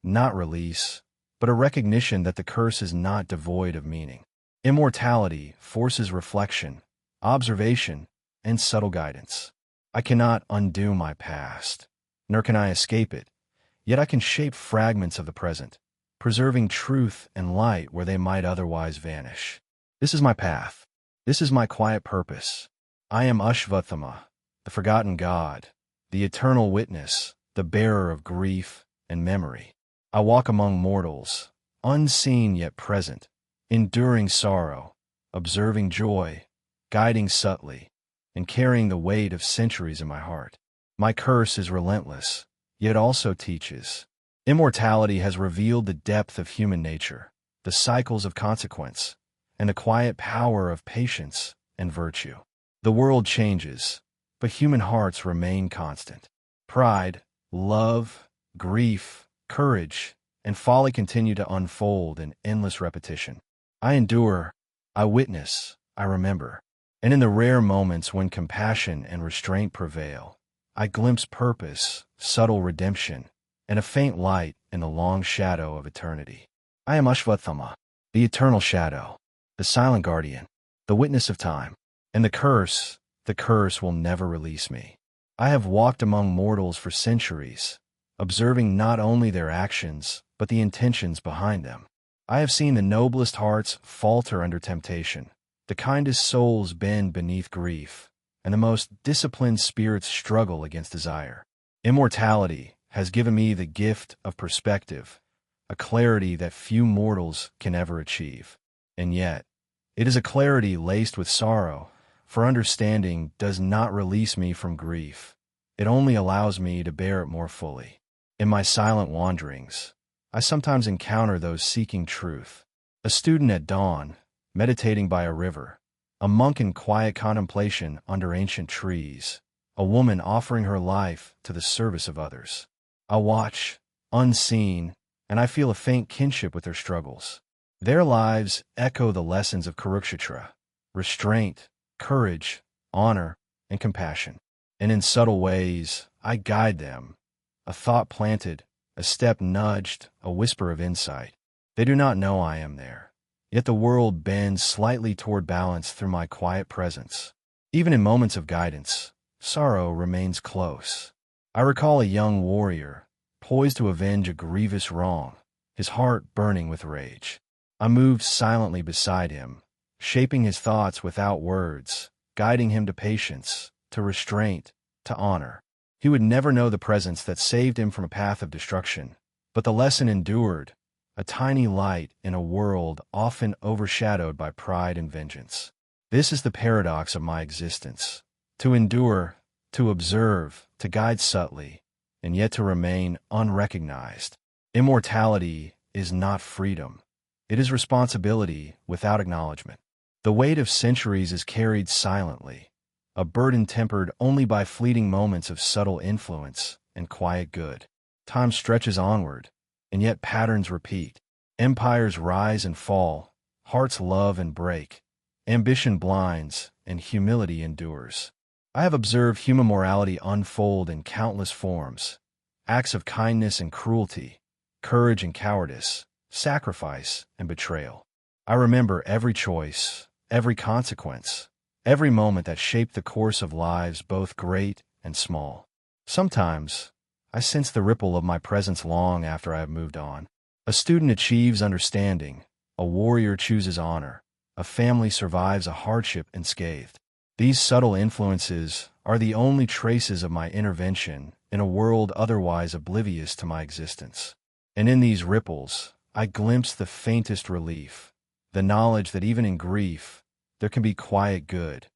not release, but a recognition that the curse is not devoid of meaning. Immortality forces reflection, observation, and subtle guidance. I cannot undo my past, nor can I escape it, yet I can shape fragments of the present, preserving truth and light where they might otherwise vanish. This is my path. This is my quiet purpose. I am Ashwatthama, the forgotten god, the eternal witness, the bearer of grief and memory. I walk among mortals, unseen yet present, enduring sorrow, observing joy, guiding subtly, and carrying the weight of centuries in my heart. My curse is relentless, yet also teaches. Immortality has revealed the depth of human nature, the cycles of consequence, and the quiet power of patience and virtue. The world changes, but human hearts remain constant. Pride, love, grief, courage, and folly continue to unfold in endless repetition. I endure, I witness, I remember. And in the rare moments when compassion and restraint prevail, I glimpse purpose, subtle redemption, and a faint light in the long shadow of eternity. I am Ashwatthama, the eternal shadow, the silent guardian, the witness of time. And the curse will never release me. I have walked among mortals for centuries, observing not only their actions, but the intentions behind them. I have seen the noblest hearts falter under temptation, the kindest souls bend beneath grief, and the most disciplined spirits struggle against desire. Immortality has given me the gift of perspective, a clarity that few mortals can ever achieve. And yet, it is a clarity laced with sorrow, for understanding does not release me from grief. It only allows me to bear it more fully. In my silent wanderings, I sometimes encounter those seeking truth. A student at dawn, meditating by a river, a monk in quiet contemplation under ancient trees, a woman offering her life to the service of others. I watch, unseen, and I feel a faint kinship with their struggles. Their lives echo the lessons of Kurukshetra: restraint, courage, honor, and compassion. And in subtle ways, I guide them. A thought planted, a step nudged, a whisper of insight. They do not know I am there. Yet the world bends slightly toward balance through my quiet presence. Even in moments of guidance, sorrow remains close. I recall a young warrior, poised to avenge a grievous wrong, his heart burning with rage. I moved silently beside him, shaping his thoughts without words, guiding him to patience, to restraint, to honor. He would never know the presence that saved him from a path of destruction, but the lesson endured, a tiny light in a world often overshadowed by pride and vengeance. This is the paradox of my existence: to endure, to observe, to guide subtly, and yet to remain unrecognized. Immortality is not freedom. It is responsibility without acknowledgement. The weight of centuries is carried silently, a burden tempered only by fleeting moments of subtle influence and quiet good. Time stretches onward, and yet patterns repeat. Empires rise and fall, hearts love and break, ambition blinds, and humility endures. I have observed human morality unfold in countless forms, acts of kindness and cruelty, courage and cowardice, sacrifice and betrayal. I remember every choice, every consequence, every moment that shaped the course of lives both great and small. Sometimes, I sense the ripple of my presence long after I have moved on. A student achieves understanding, a warrior chooses honor, a family survives a hardship unscathed. These subtle influences are the only traces of my intervention in a world otherwise oblivious to my existence. And in these ripples, I glimpse the faintest relief, the knowledge that even in grief, there can be quiet good.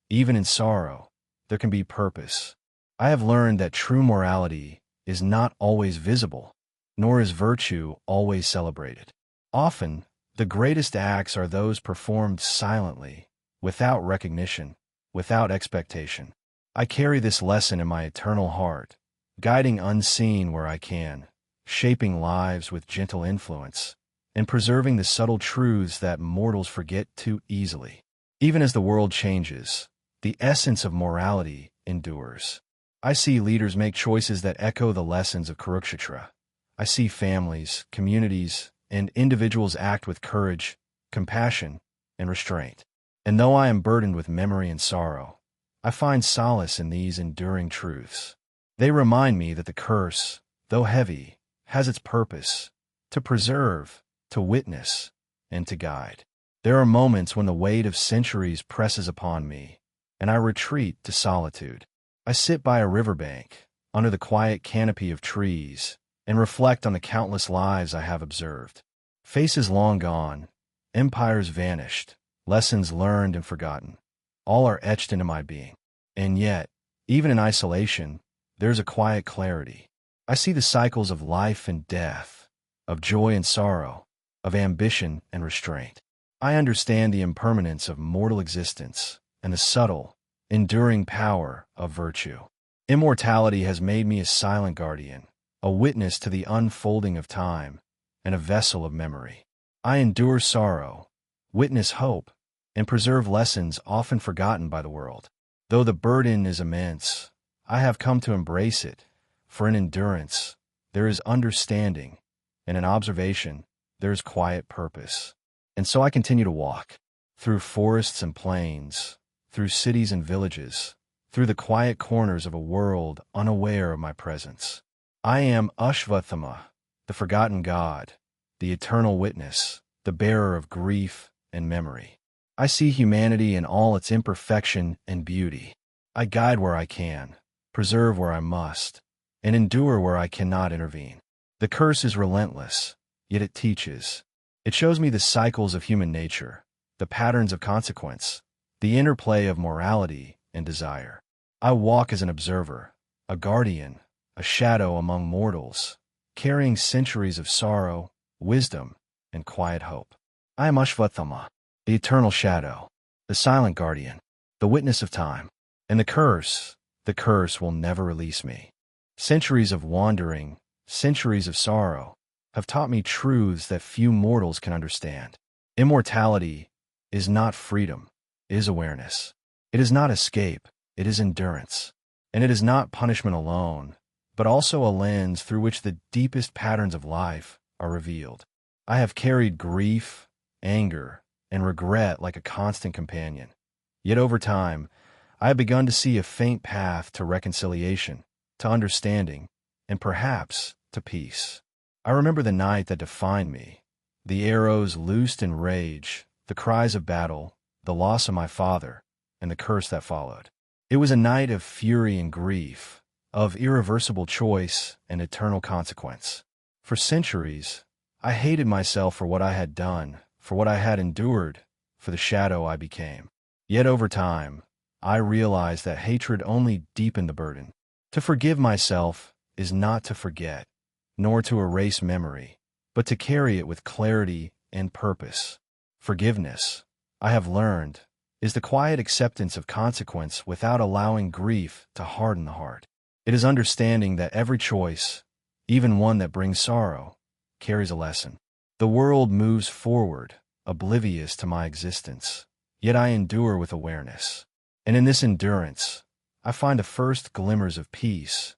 Even in sorrow, there can be purpose. I have learned that true morality is not always visible, nor is virtue always celebrated. Often, the greatest acts are those performed silently, without recognition, without expectation. I carry this lesson in my eternal heart, guiding unseen where I can, shaping lives with gentle influence, and preserving the subtle truths that mortals forget too easily. Even as the world changes, the essence of morality endures. I see leaders make choices that echo the lessons of Kurukshetra. I see families, communities, and individuals act with courage, compassion, and restraint. And though I am burdened with memory and sorrow, I find solace in these enduring truths. They remind me that the curse, though heavy, has its purpose, to preserve, to witness, and to guide. There are moments when the weight of centuries presses upon me, and I retreat to solitude. I sit by a riverbank, under the quiet canopy of trees, and reflect on the countless lives I have observed. Faces long gone, empires vanished, lessons learned and forgotten, all are etched into my being. And yet, even in isolation, there's a quiet clarity. I see the cycles of life and death, of joy and sorrow, of ambition and restraint. I understand the impermanence of mortal existence and the subtle, enduring power of virtue. Immortality has made me a silent guardian, a witness to the unfolding of time, and a vessel of memory. I endure sorrow, witness hope, and preserve lessons often forgotten by the world. Though the burden is immense, I have come to embrace it, for in endurance, there is understanding, and in observation, there is quiet purpose. And so I continue to walk, through forests and plains, through cities and villages, through the quiet corners of a world unaware of my presence. I am Ashwatthama, the forgotten god, the eternal witness, the bearer of grief and memory. I see humanity in all its imperfection and beauty. I guide where I can, preserve where I must, and endure where I cannot intervene. The curse is relentless, yet it teaches. It shows me the cycles of human nature, the patterns of consequence, the interplay of morality and desire. I walk as an observer, a guardian, a shadow among mortals, carrying centuries of sorrow, wisdom, and quiet hope. I am Ashwatthama, the eternal shadow, the silent guardian, the witness of time. And the curse will never release me. Centuries of wandering, centuries of sorrow, have taught me truths that few mortals can understand. Immortality is not freedom, it is awareness. It is not escape, it is endurance. And it is not punishment alone, but also a lens through which the deepest patterns of life are revealed. I have carried grief, anger, and regret like a constant companion. Yet over time, I have begun to see a faint path to reconciliation, to understanding, and perhaps to peace. I remember the night that defined me, the arrows loosed in rage, the cries of battle, the loss of my father, and the curse that followed. It was a night of fury and grief, of irreversible choice and eternal consequence. For centuries, I hated myself for what I had done, for what I had endured, for the shadow I became. Yet over time, I realized that hatred only deepened the burden. To forgive myself is not to forget, nor to erase memory, but to carry it with clarity and purpose. Forgiveness, I have learned, is the quiet acceptance of consequence without allowing grief to harden the heart. It is understanding that every choice, even one that brings sorrow, carries a lesson. The world moves forward, oblivious to my existence, yet I endure with awareness. And in this endurance, I find the first glimmers of peace,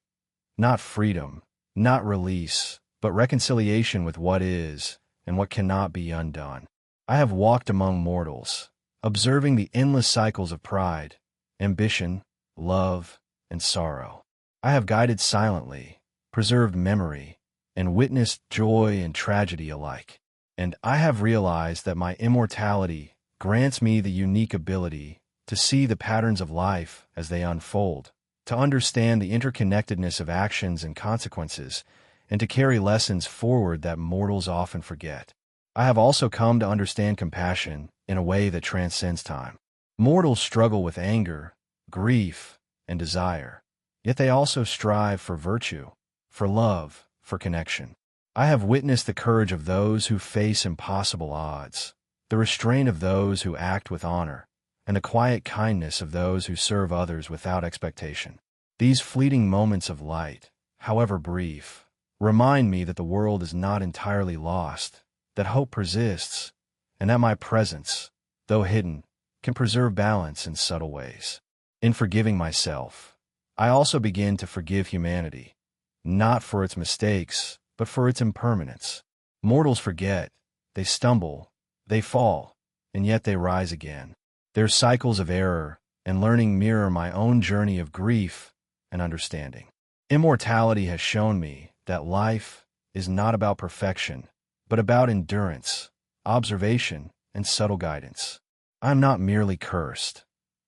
not freedom, not release, but reconciliation with what is and what cannot be undone. I have walked among mortals, observing the endless cycles of pride, ambition, love, and sorrow. I have guided silently, preserved memory, and witnessed joy and tragedy alike. And I have realized that my immortality grants me the unique ability to see the patterns of life as they unfold, to understand the interconnectedness of actions and consequences, and to carry lessons forward that mortals often forget. I have also come to understand compassion in a way that transcends time. Mortals struggle with anger, grief, and desire, yet they also strive for virtue, for love, for connection. I have witnessed the courage of those who face impossible odds, the restraint of those who act with honor, and the quiet kindness of those who serve others without expectation. These fleeting moments of light, however brief, remind me that the world is not entirely lost, that hope persists, and that my presence, though hidden, can preserve balance in subtle ways. In forgiving myself, I also begin to forgive humanity, not for its mistakes, but for its impermanence. Mortals forget, they stumble, they fall, and yet they rise again. Their cycles of error and learning mirror my own journey of grief and understanding. Immortality has shown me that life is not about perfection, but about endurance, observation, and subtle guidance. I am not merely cursed.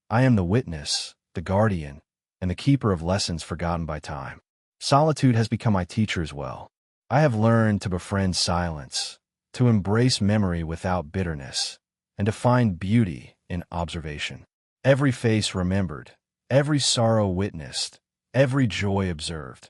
I am the witness, the guardian, and the keeper of lessons forgotten by time. Solitude has become my teacher as well. I have learned to befriend silence, to embrace memory without bitterness, and to find beauty in observation. Every face remembered, every sorrow witnessed, every joy observed,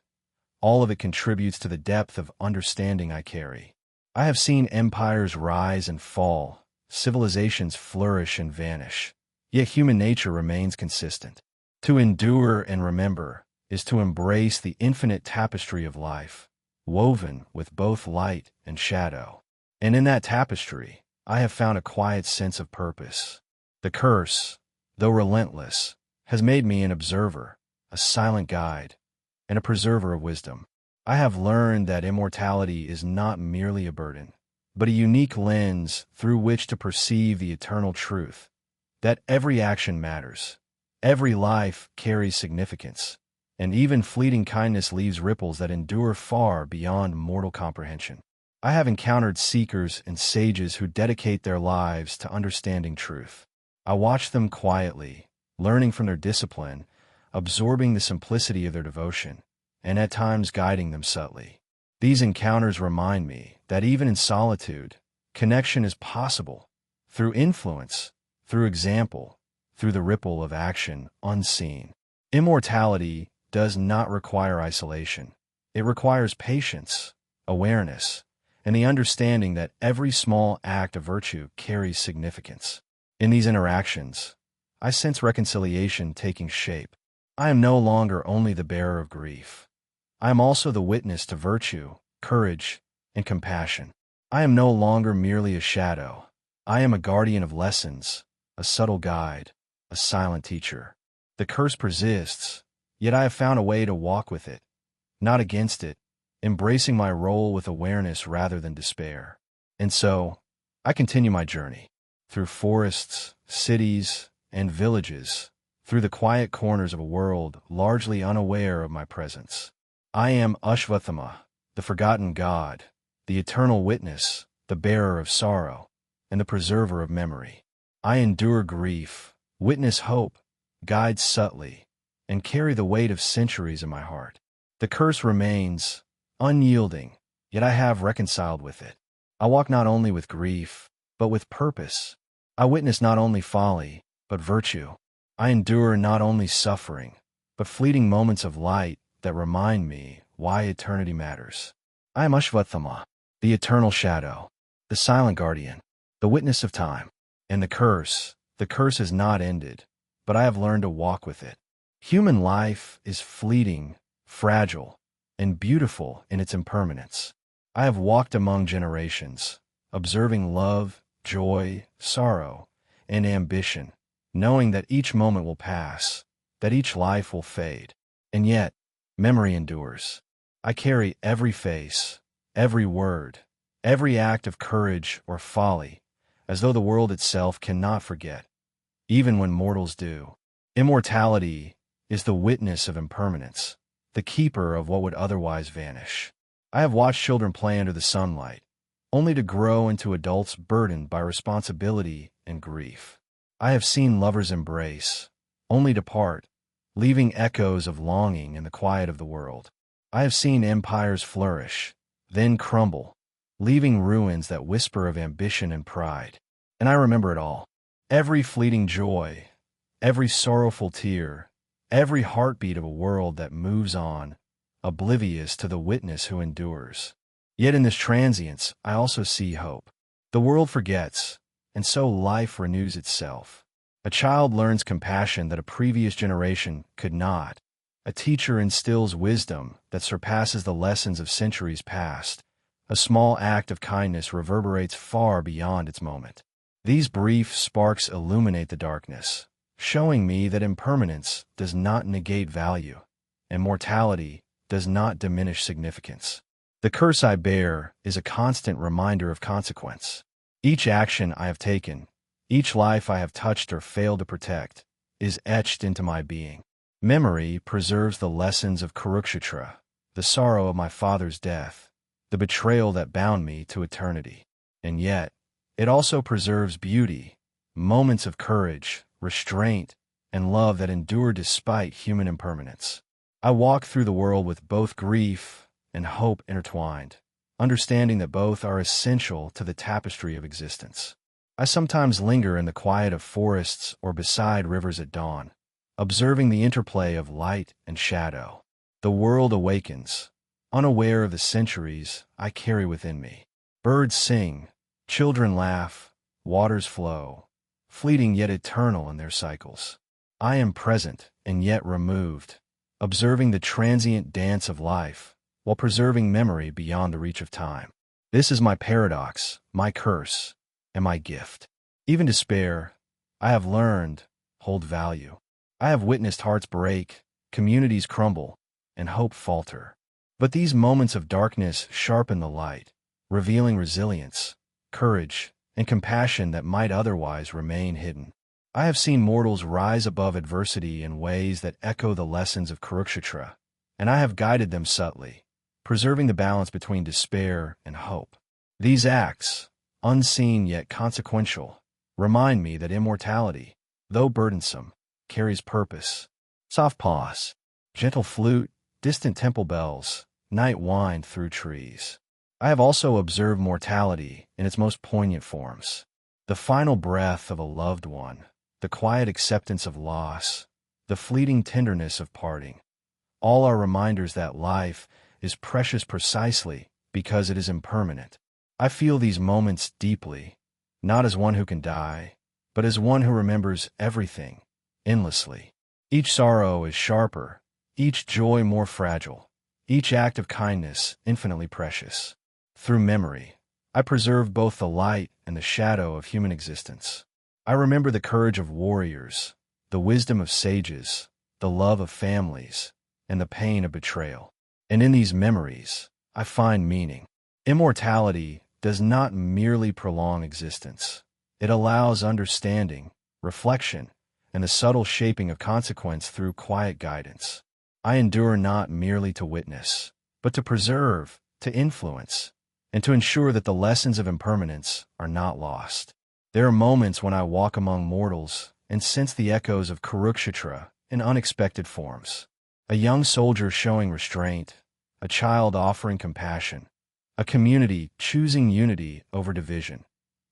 all of it contributes to the depth of understanding I carry. I have seen empires rise and fall, civilizations flourish and vanish, yet human nature remains consistent. To endure and remember is to embrace the infinite tapestry of life, woven with both light and shadow. And in that tapestry, I have found a quiet sense of purpose. The curse, though relentless, has made me an observer, a silent guide, and a preserver of wisdom. I have learned that immortality is not merely a burden, but a unique lens through which to perceive the eternal truth, that every action matters, every life carries significance, and even fleeting kindness leaves ripples that endure far beyond mortal comprehension. I have encountered seekers and sages who dedicate their lives to understanding truth. I watch them quietly, learning from their discipline, absorbing the simplicity of their devotion, and at times guiding them subtly. These encounters remind me that even in solitude, connection is possible, through influence, through example, through the ripple of action unseen. Immortality does not require isolation. It requires patience, awareness, and the understanding that every small act of virtue carries significance. In these interactions, I sense reconciliation taking shape. I am no longer only the bearer of grief. I am also the witness to virtue, courage, and compassion. I am no longer merely a shadow. I am a guardian of lessons, a subtle guide, a silent teacher. The curse persists, yet I have found a way to walk with it, not against it, embracing my role with awareness rather than despair. And so, I continue my journey, through forests, cities, and villages, through the quiet corners of a world largely unaware of my presence. I am Ashwatthama, the forgotten god, the eternal witness, the bearer of sorrow, and the preserver of memory. I endure grief, witness hope, guide subtly, and carry the weight of centuries in my heart. The curse remains, unyielding, yet I have reconciled with it. I walk not only with grief, but with purpose. I witness not only folly, but virtue. I endure not only suffering, but fleeting moments of light that remind me why eternity matters. I am Ashwatthama, the eternal shadow, the silent guardian, the witness of time. And the curse has not ended, but I have learned to walk with it. Human life is fleeting, fragile, and beautiful in its impermanence. I have walked among generations, observing love, joy, sorrow, and ambition, knowing that each moment will pass, that each life will fade, and yet, memory endures. I carry every face, every word, every act of courage or folly, as though the world itself cannot forget, even when mortals do. Immortality is the witness of impermanence, the keeper of what would otherwise vanish. I have watched children play under the sunlight, only to grow into adults burdened by responsibility and grief. I have seen lovers embrace, only to part, leaving echoes of longing in the quiet of the world. I have seen empires flourish, then crumble, leaving ruins that whisper of ambition and pride. And I remember it all. Every fleeting joy, every sorrowful tear, every heartbeat of a world that moves on, oblivious to the witness who endures. Yet in this transience, I also see hope. The world forgets, and so life renews itself. A child learns compassion that a previous generation could not. A teacher instills wisdom that surpasses the lessons of centuries past. A small act of kindness reverberates far beyond its moment. These brief sparks illuminate the darkness, showing me that impermanence does not negate value, and mortality does not diminish significance. The curse I bear is a constant reminder of consequence. Each action I have taken, each life I have touched or failed to protect, is etched into my being. Memory preserves the lessons of Kurukshetra, the sorrow of my father's death, the betrayal that bound me to eternity. And yet, it also preserves beauty, moments of courage, restraint, and love that endure despite human impermanence. I walk through the world with both grief and hope intertwined, understanding that both are essential to the tapestry of existence. I sometimes linger in the quiet of forests or beside rivers at dawn, observing the interplay of light and shadow. The world awakens, unaware of the centuries I carry within me. Birds sing, children laugh, waters flow, fleeting yet eternal in their cycles. I am present and yet removed, observing the transient dance of life, while preserving memory beyond the reach of time. This is my paradox, my curse, and my gift. Even despair, I have learned, hold value. I have witnessed hearts break, communities crumble, and hope falter. But these moments of darkness sharpen the light, revealing resilience, courage, and compassion that might otherwise remain hidden. I have seen mortals rise above adversity in ways that echo the lessons of Kurukshetra, and I have guided them subtly, preserving the balance between despair and hope. These acts, unseen yet consequential, remind me that immortality, though burdensome, carries purpose. Soft pause, gentle flute, distant temple bells, night wind through trees. I have also observed mortality in its most poignant forms. The final breath of a loved one, the quiet acceptance of loss, the fleeting tenderness of parting. All are reminders that life is precious precisely because it is impermanent. I feel these moments deeply, not as one who can die, but as one who remembers everything, endlessly. Each sorrow is sharper, each joy more fragile, each act of kindness infinitely precious. Through memory, I preserve both the light and the shadow of human existence. I remember the courage of warriors, the wisdom of sages, the love of families, and the pain of betrayal. And in these memories, I find meaning. Immortality does not merely prolong existence. It allows understanding, reflection, and the subtle shaping of consequence through quiet guidance. I endure not merely to witness, but to preserve, to influence, and to ensure that the lessons of impermanence are not lost. There are moments when I walk among mortals and sense the echoes of Kurukshetra in unexpected forms. A young soldier showing restraint, a child offering compassion, a community choosing unity over division.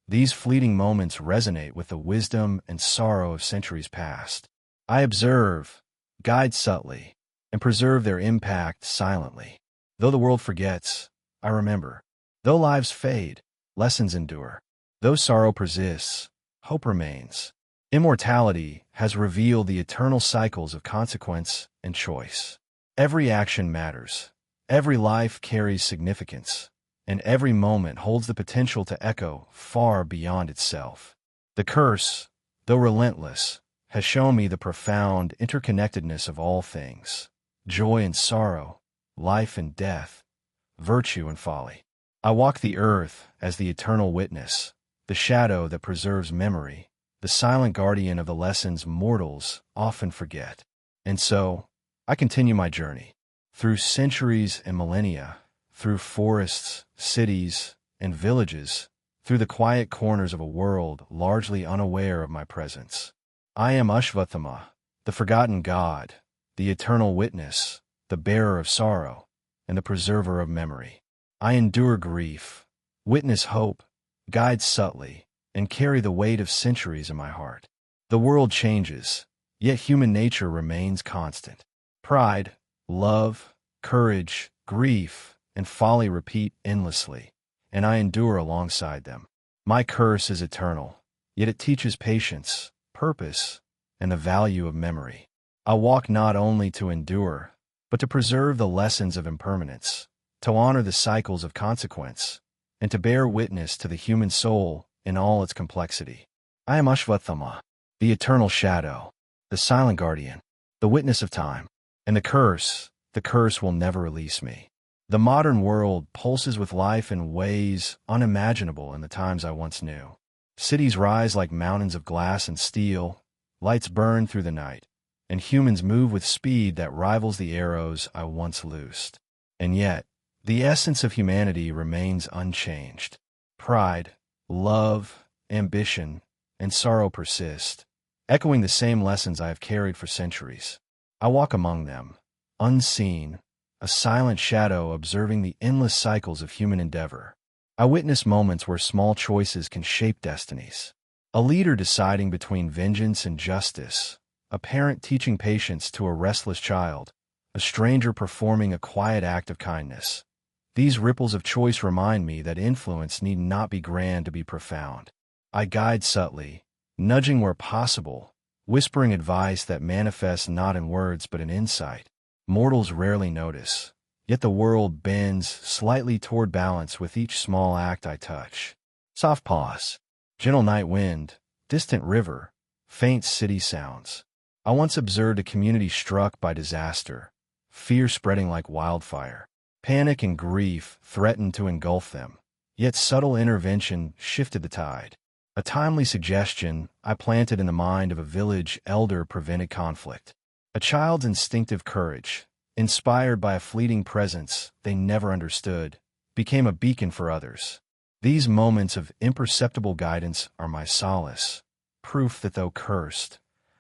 These fleeting moments resonate with the wisdom and sorrow of centuries past. I observe, guide subtly, and preserve their impact silently. Though the world forgets, I remember. Though lives fade, lessons endure. Though sorrow persists, hope remains. Immortality has revealed the eternal cycles of consequence and choice. Every action matters. Every life carries significance, and every moment holds the potential to echo far beyond itself. The curse, though relentless, has shown me the profound interconnectedness of all things. Joy and sorrow, life and death, virtue and folly. I walk the earth as the eternal witness, the shadow that preserves memory, the silent guardian of the lessons mortals often forget. And so, I continue my journey. Through centuries and millennia, through forests, cities, and villages, through the quiet corners of a world largely unaware of my presence. I am Ashwatthama, the forgotten god, the eternal witness, the bearer of sorrow, and the preserver of memory. I endure grief, witness hope, guide subtly, and carry the weight of centuries in my heart. The world changes, yet human nature remains constant. Pride, love, courage, grief, and folly repeat endlessly, and I endure alongside them. My curse is eternal, yet it teaches patience, purpose, and the value of memory. I walk not only to endure, but to preserve the lessons of impermanence, to honor the cycles of consequence, and to bear witness to the human soul in all its complexity. I am Ashwatthama, the eternal shadow, the silent guardian, the witness of time, and the curse will never release me. The modern world pulses with life in ways unimaginable in the times I once knew. Cities rise like mountains of glass and steel, lights burn through the night, and humans move with speed that rivals the arrows I once loosed. And yet, the essence of humanity remains unchanged. Pride, love, ambition, and sorrow persist, echoing the same lessons I have carried for centuries. I walk among them, unseen, a silent shadow observing the endless cycles of human endeavor. I witness moments where small choices can shape destinies. A leader deciding between vengeance and justice, a parent teaching patience to a restless child, a stranger performing a quiet act of kindness. These ripples of choice remind me that influence need not be grand to be profound. I guide subtly, nudging where possible, whispering advice that manifests not in words but in insight. Mortals rarely notice, yet the world bends slightly toward balance with each small act I touch. Soft pause, gentle night wind, distant river, faint city sounds. I once observed a community struck by disaster, fear spreading like wildfire. Panic and grief threatened to engulf them, yet subtle intervention shifted the tide. A timely suggestion I planted in the mind of a village elder prevented conflict. A child's instinctive courage, inspired by a fleeting presence they never understood, became a beacon for others. These moments of imperceptible guidance are my solace, proof that though cursed,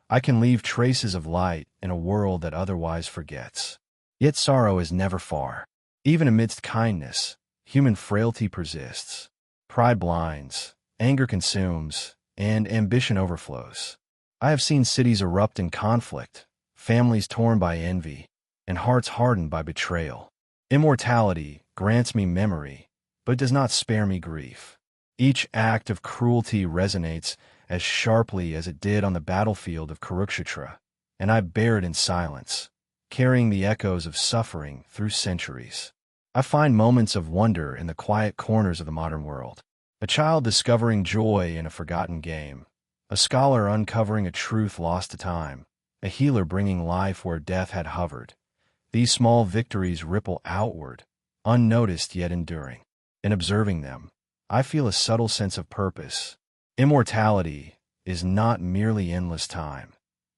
I can leave traces of light in a world that otherwise forgets. Yet sorrow is never far. Even amidst kindness, human frailty persists. Pride blinds, anger consumes, and ambition overflows. I have seen cities erupt in conflict, families torn by envy, and hearts hardened by betrayal. Immortality grants me memory, but does not spare me grief. Each act of cruelty resonates as sharply as it did on the battlefield of Kurukshetra, and I bear it in silence, carrying the echoes of suffering through centuries. I find moments of wonder in the quiet corners of the modern world. A child discovering joy in a forgotten game, a scholar uncovering a truth lost to time, a healer bringing life where death had hovered. These small victories ripple outward, unnoticed yet enduring. In observing them, I feel a subtle sense of purpose. Immortality is not merely endless time.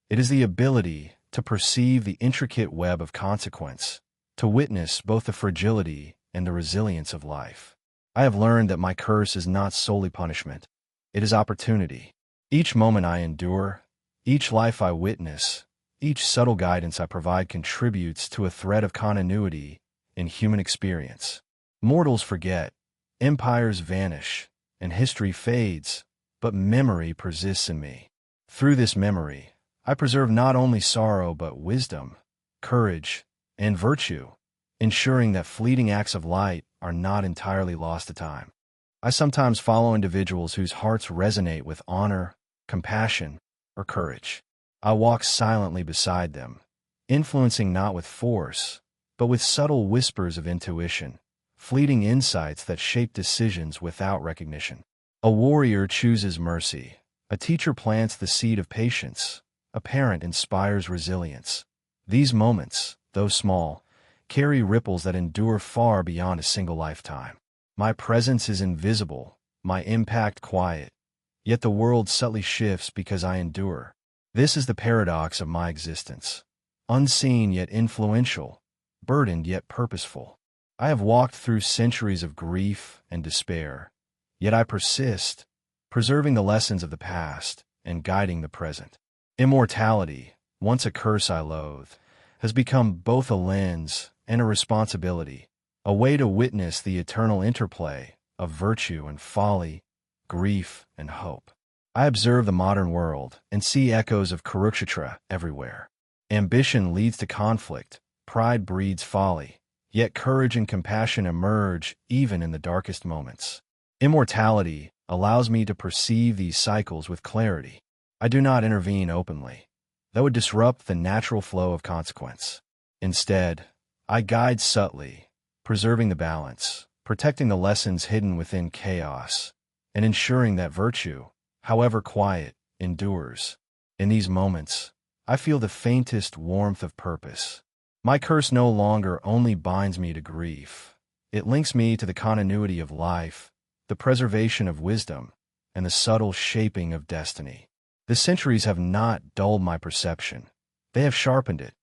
It is the ability to perceive the intricate web of consequence, to witness both the fragility and the resilience of life. I have learned that my curse is not solely punishment. It is opportunity. Each moment I endure, each life I witness, each subtle guidance I provide contributes to a thread of continuity in human experience. Mortals forget, empires vanish, and history fades, but memory persists in me. Through this memory, I preserve not only sorrow but wisdom, courage, and virtue, ensuring that fleeting acts of light are not entirely lost to time. I sometimes follow individuals whose hearts resonate with honor, compassion, or courage. I walk silently beside them, influencing not with force, but with subtle whispers of intuition, fleeting insights that shape decisions without recognition. A warrior chooses mercy, a teacher plants the seed of patience, a parent inspires resilience. These moments, though small, carry ripples that endure far beyond a single lifetime. My presence is invisible, my impact quiet, yet the world subtly shifts because I endure. This is the paradox of my existence. Unseen yet influential, burdened yet purposeful. I have walked through centuries of grief and despair, yet I persist, preserving the lessons of the past and guiding the present. Immortality, once a curse I loathe, has become both a lens and a responsibility, a way to witness the eternal interplay of virtue and folly, grief and hope. I observe the modern world and see echoes of Kurukshetra everywhere. Ambition leads to conflict, pride breeds folly, yet courage and compassion emerge even in the darkest moments. Immortality allows me to perceive these cycles with clarity. I do not intervene openly. That would disrupt the natural flow of consequence. Instead, I guide subtly, preserving the balance, protecting the lessons hidden within chaos, and ensuring that virtue, however quiet, endures. In these moments, I feel the faintest warmth of purpose. My curse no longer only binds me to grief. It links me to the continuity of life, the preservation of wisdom, and the subtle shaping of destiny. The centuries have not dulled my perception. They have sharpened it,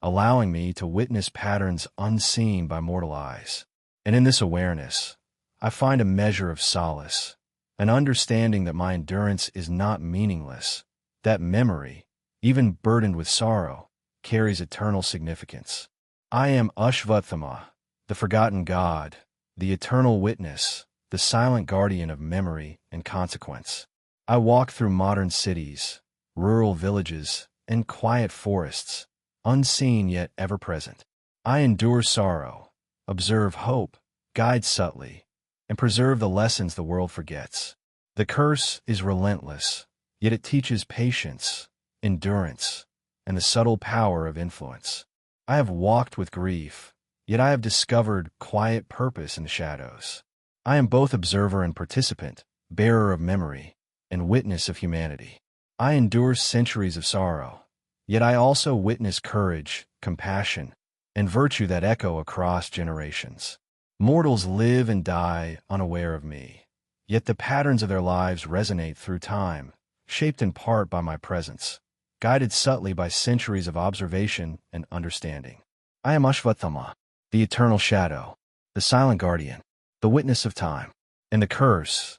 allowing me to witness patterns unseen by mortal eyes. And in this awareness, I find a measure of solace, an understanding that my endurance is not meaningless, that memory, even burdened with sorrow, carries eternal significance. I am Ashwatthama, the forgotten god, the eternal witness, the silent guardian of memory and consequence. I walk through modern cities, rural villages, and quiet forests, unseen yet ever present. I endure sorrow, observe hope, guide subtly, and preserve the lessons the world forgets. The curse is relentless, yet it teaches patience, endurance, and the subtle power of influence. I have walked with grief, yet I have discovered quiet purpose in the shadows. I am both observer and participant, bearer of memory, and witness of humanity. I endure centuries of sorrow, yet I also witness courage, compassion, and virtue that echo across generations. Mortals live and die unaware of me, yet the patterns of their lives resonate through time, shaped in part by my presence, guided subtly by centuries of observation and understanding. I am Ashwatthama, the eternal shadow, the silent guardian, the witness of time, and the curse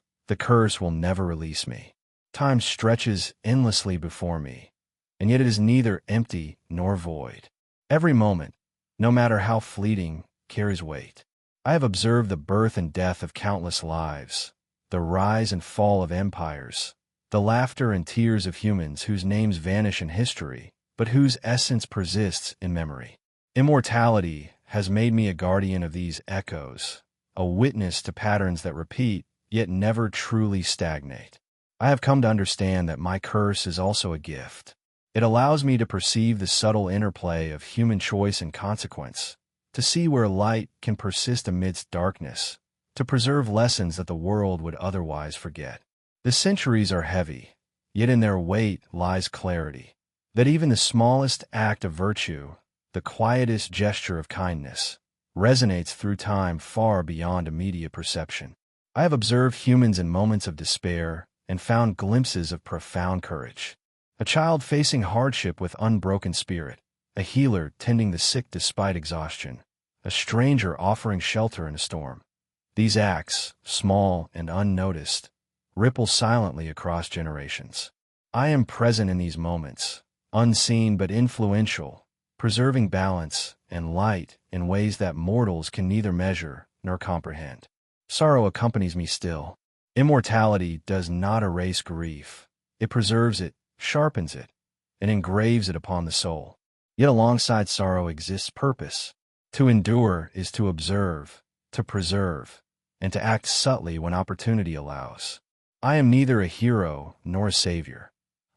will never release me. Time stretches endlessly before me, and yet it is neither empty nor void. Every moment, no matter how fleeting, carries weight. I have observed the birth and death of countless lives, the rise and fall of empires, the laughter and tears of humans whose names vanish in history, but whose essence persists in memory. Immortality has made me a guardian of these echoes, a witness to patterns that repeat, yet never truly stagnate. I have come to understand that my curse is also a gift. It allows me to perceive the subtle interplay of human choice and consequence, to see where light can persist amidst darkness, to preserve lessons that the world would otherwise forget. The centuries are heavy, yet in their weight lies clarity, that even the smallest act of virtue, the quietest gesture of kindness, resonates through time far beyond immediate perception. I have observed humans in moments of despair and found glimpses of profound courage. A child facing hardship with unbroken spirit, a healer tending the sick despite exhaustion, a stranger offering shelter in a storm. These acts, small and unnoticed, ripple silently across generations. I am present in these moments, unseen but influential, preserving balance and light in ways that mortals can neither measure nor comprehend. Sorrow accompanies me still. Immortality does not erase grief. It preserves it, sharpens it, and engraves it upon the soul. Yet alongside sorrow exists purpose. To endure is to observe, to preserve, and to act subtly when opportunity allows. I am neither a hero nor a savior.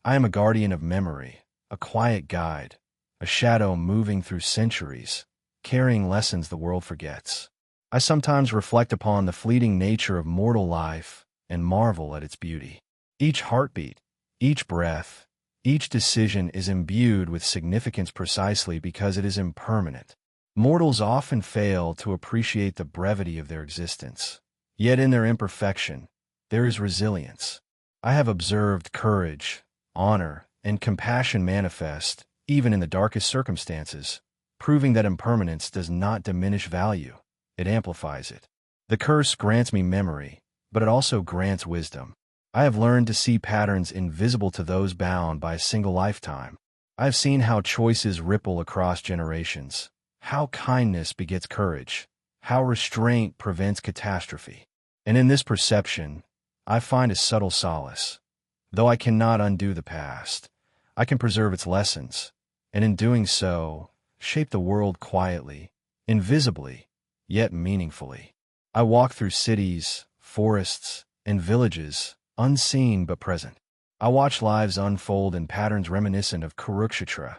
I am a guardian of memory, a quiet guide, a shadow moving through centuries, carrying lessons the world forgets. I sometimes reflect upon the fleeting nature of mortal life and marvel at its beauty. Each heartbeat, each breath, each decision is imbued with significance precisely because it is impermanent. Mortals often fail to appreciate the brevity of their existence. Yet in their imperfection, there is resilience. I have observed courage, honor, and compassion manifest even in the darkest circumstances, proving that impermanence does not diminish value, it amplifies it. The curse grants me memory, but it also grants wisdom. I have learned to see patterns invisible to those bound by a single lifetime. I have seen how choices ripple across generations, how kindness begets courage, how restraint prevents catastrophe. And in this perception, I find a subtle solace. Though I cannot undo the past, I can preserve its lessons, and in doing so, shape the world quietly, invisibly, yet meaningfully. I walk through cities, forests, and villages, unseen but present. I watch lives unfold in patterns reminiscent of Kurukshetra,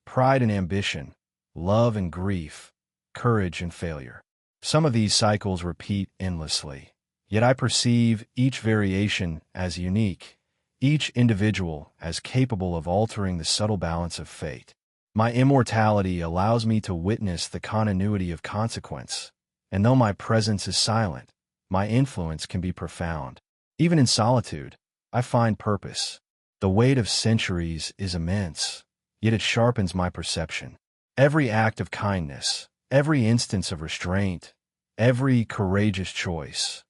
pride and ambition, love and grief, courage and failure. Some of these cycles repeat endlessly, yet I perceive each variation as unique, each individual as capable of altering the subtle balance of fate. My immortality allows me to witness the continuity of consequence, and though my presence is silent, my influence can be profound. Even in solitude, I find purpose. The weight of centuries is immense, yet it sharpens my perception. Every act of kindness, every instance of restraint, every courageous choice,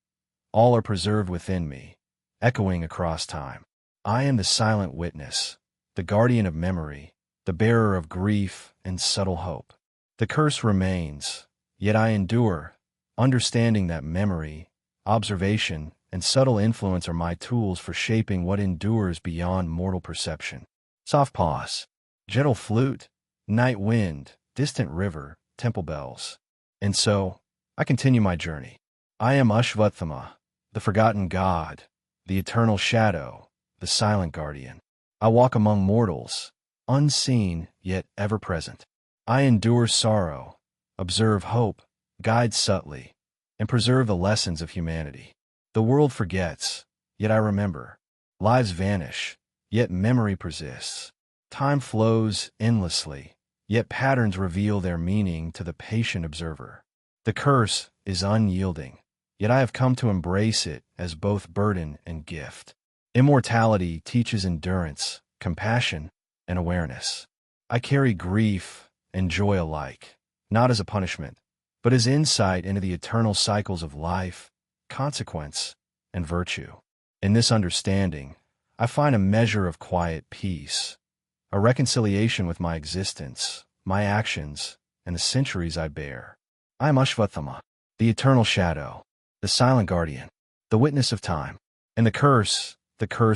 all are preserved within me, echoing across time. I am the silent witness, the guardian of memory, the bearer of grief and subtle hope. The curse remains, yet I endure, understanding that memory, observation, and subtle influence are my tools for shaping what endures beyond mortal perception. Soft pause, gentle flute, night wind, distant river, temple bells. And so, I continue my journey. I am Ashwatthama, the forgotten god, the eternal shadow, the silent guardian. I walk among mortals, unseen yet ever present. I endure sorrow, observe hope, guide subtly, and preserve the lessons of humanity. The world forgets, yet I remember. Lives vanish, yet memory persists. Time flows endlessly, yet patterns reveal their meaning to the patient observer. The curse is unyielding, yet I have come to embrace it as both burden and gift. Immortality teaches endurance, compassion, and awareness. I carry grief and joy alike, not as a punishment, but as insight into the eternal cycles of life, consequence, and virtue. In this understanding, I find a measure of quiet peace, a reconciliation with my existence, my actions, and the centuries I bear. I am Ashwatthama, the eternal shadow, the silent guardian, the witness of time. And the curse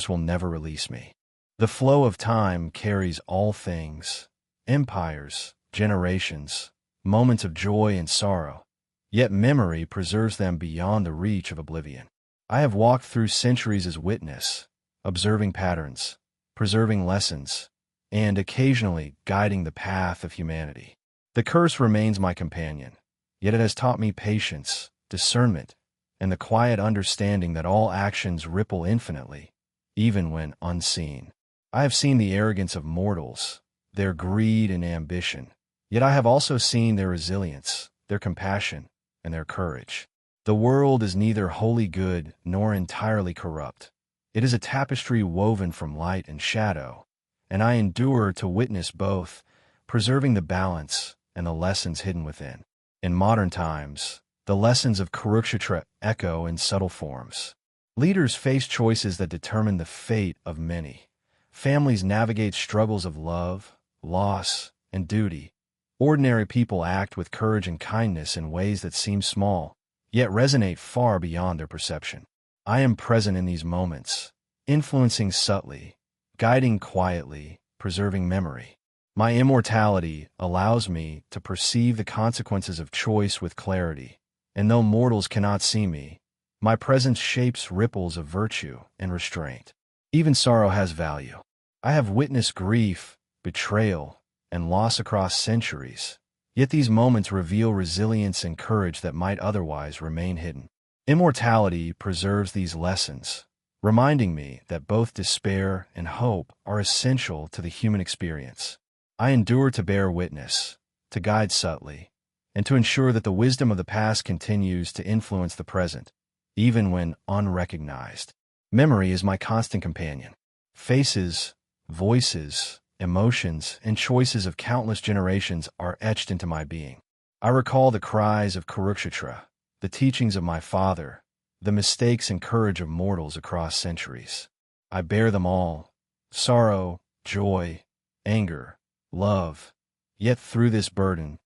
will never release me. The flow of time carries all things, empires, generations, moments of joy and sorrow, yet memory preserves them beyond the reach of oblivion. I have walked through centuries as witness, observing patterns, preserving lessons, and occasionally guiding the path of humanity. The curse remains my companion, yet it has taught me patience, discernment, and the quiet understanding that all actions ripple infinitely, even when unseen. I have seen the arrogance of mortals, their greed and ambition, yet I have also seen their resilience, their compassion, and their courage. The world is neither wholly good nor entirely corrupt. It is a tapestry woven from light and shadow, and I endure to witness both, preserving the balance and the lessons hidden within. In modern times, the lessons of Kurukshetra echo in subtle forms. Leaders face choices that determine the fate of many. Families navigate struggles of love, loss, and duty. Ordinary people act with courage and kindness in ways that seem small, yet resonate far beyond their perception. I am present in these moments, influencing subtly, guiding quietly, preserving memory. My immortality allows me to perceive the consequences of choice with clarity, and though mortals cannot see me, my presence shapes ripples of virtue and restraint. Even sorrow has value. I have witnessed grief, betrayal, and loss across centuries, yet these moments reveal resilience and courage that might otherwise remain hidden. Immortality preserves these lessons, reminding me that both despair and hope are essential to the human experience. I endure to bear witness, to guide subtly, and to ensure that the wisdom of the past continues to influence the present, even when unrecognized. Memory is my constant companion. Faces, voices, emotions, and choices of countless generations are etched into my being. I recall the cries of Kurukshetra, the teachings of my father, the mistakes and courage of mortals across centuries. I bear them all, sorrow, joy, anger, love. Yet through this burden,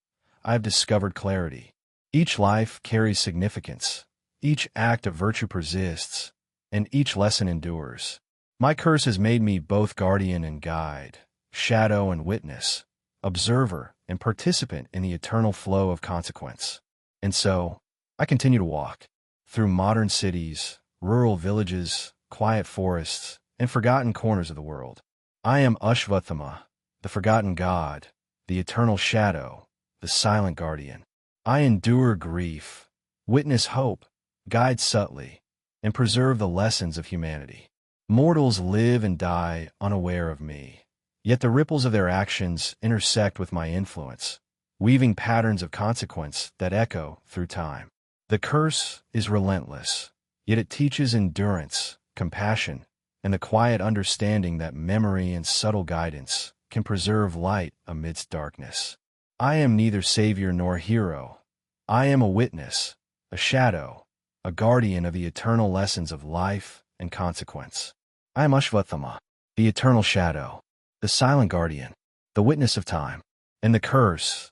I have discovered clarity. Each life carries significance, each act of virtue persists, and each lesson endures. My curse has made me both guardian and guide, shadow and witness, observer and participant in the eternal flow of consequence. And so, I continue to walk through modern cities, rural villages, quiet forests, and forgotten corners of the world. I am Ashwatthama, the forgotten god, the eternal shadow, the silent guardian. I endure grief, witness hope, guide subtly, and preserve the lessons of humanity. Mortals live and die unaware of me, yet the ripples of their actions intersect with my influence, weaving patterns of consequence that echo through time. The curse is relentless, yet it teaches endurance, compassion, and the quiet understanding that memory and subtle guidance can preserve light amidst darkness. I am neither savior nor hero. I am a witness, a shadow, a guardian of the eternal lessons of life and consequence. I am Ashwatthama, the eternal shadow, the silent guardian, the witness of time. And the curse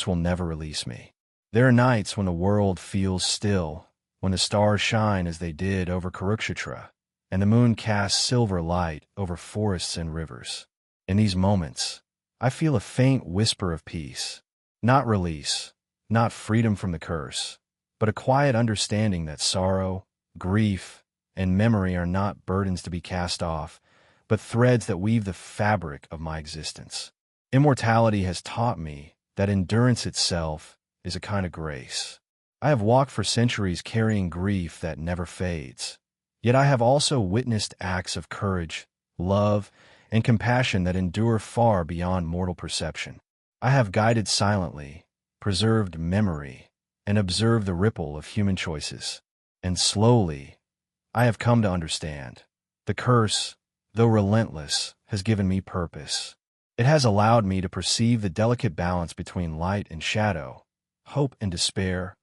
will never release me. There are nights when the world feels still, when the stars shine as they did over Kurukshetra, and the moon casts silver light over forests and rivers. In these moments, I feel a faint whisper of peace. Not release, not freedom from the curse, but a quiet understanding that sorrow, grief, and memory are not burdens to be cast off, but threads that weave the fabric of my existence. Immortality has taught me that endurance itself is a kind of grace. I have walked for centuries carrying grief that never fades, yet I have also witnessed acts of courage, love, and compassion that endure far beyond mortal perception. I have guided silently, preserved memory, and observed the ripple of human choices. And slowly, I have come to understand. The curse, though relentless, has given me purpose. It has allowed me to perceive the delicate balance between light and shadow, hope and despair,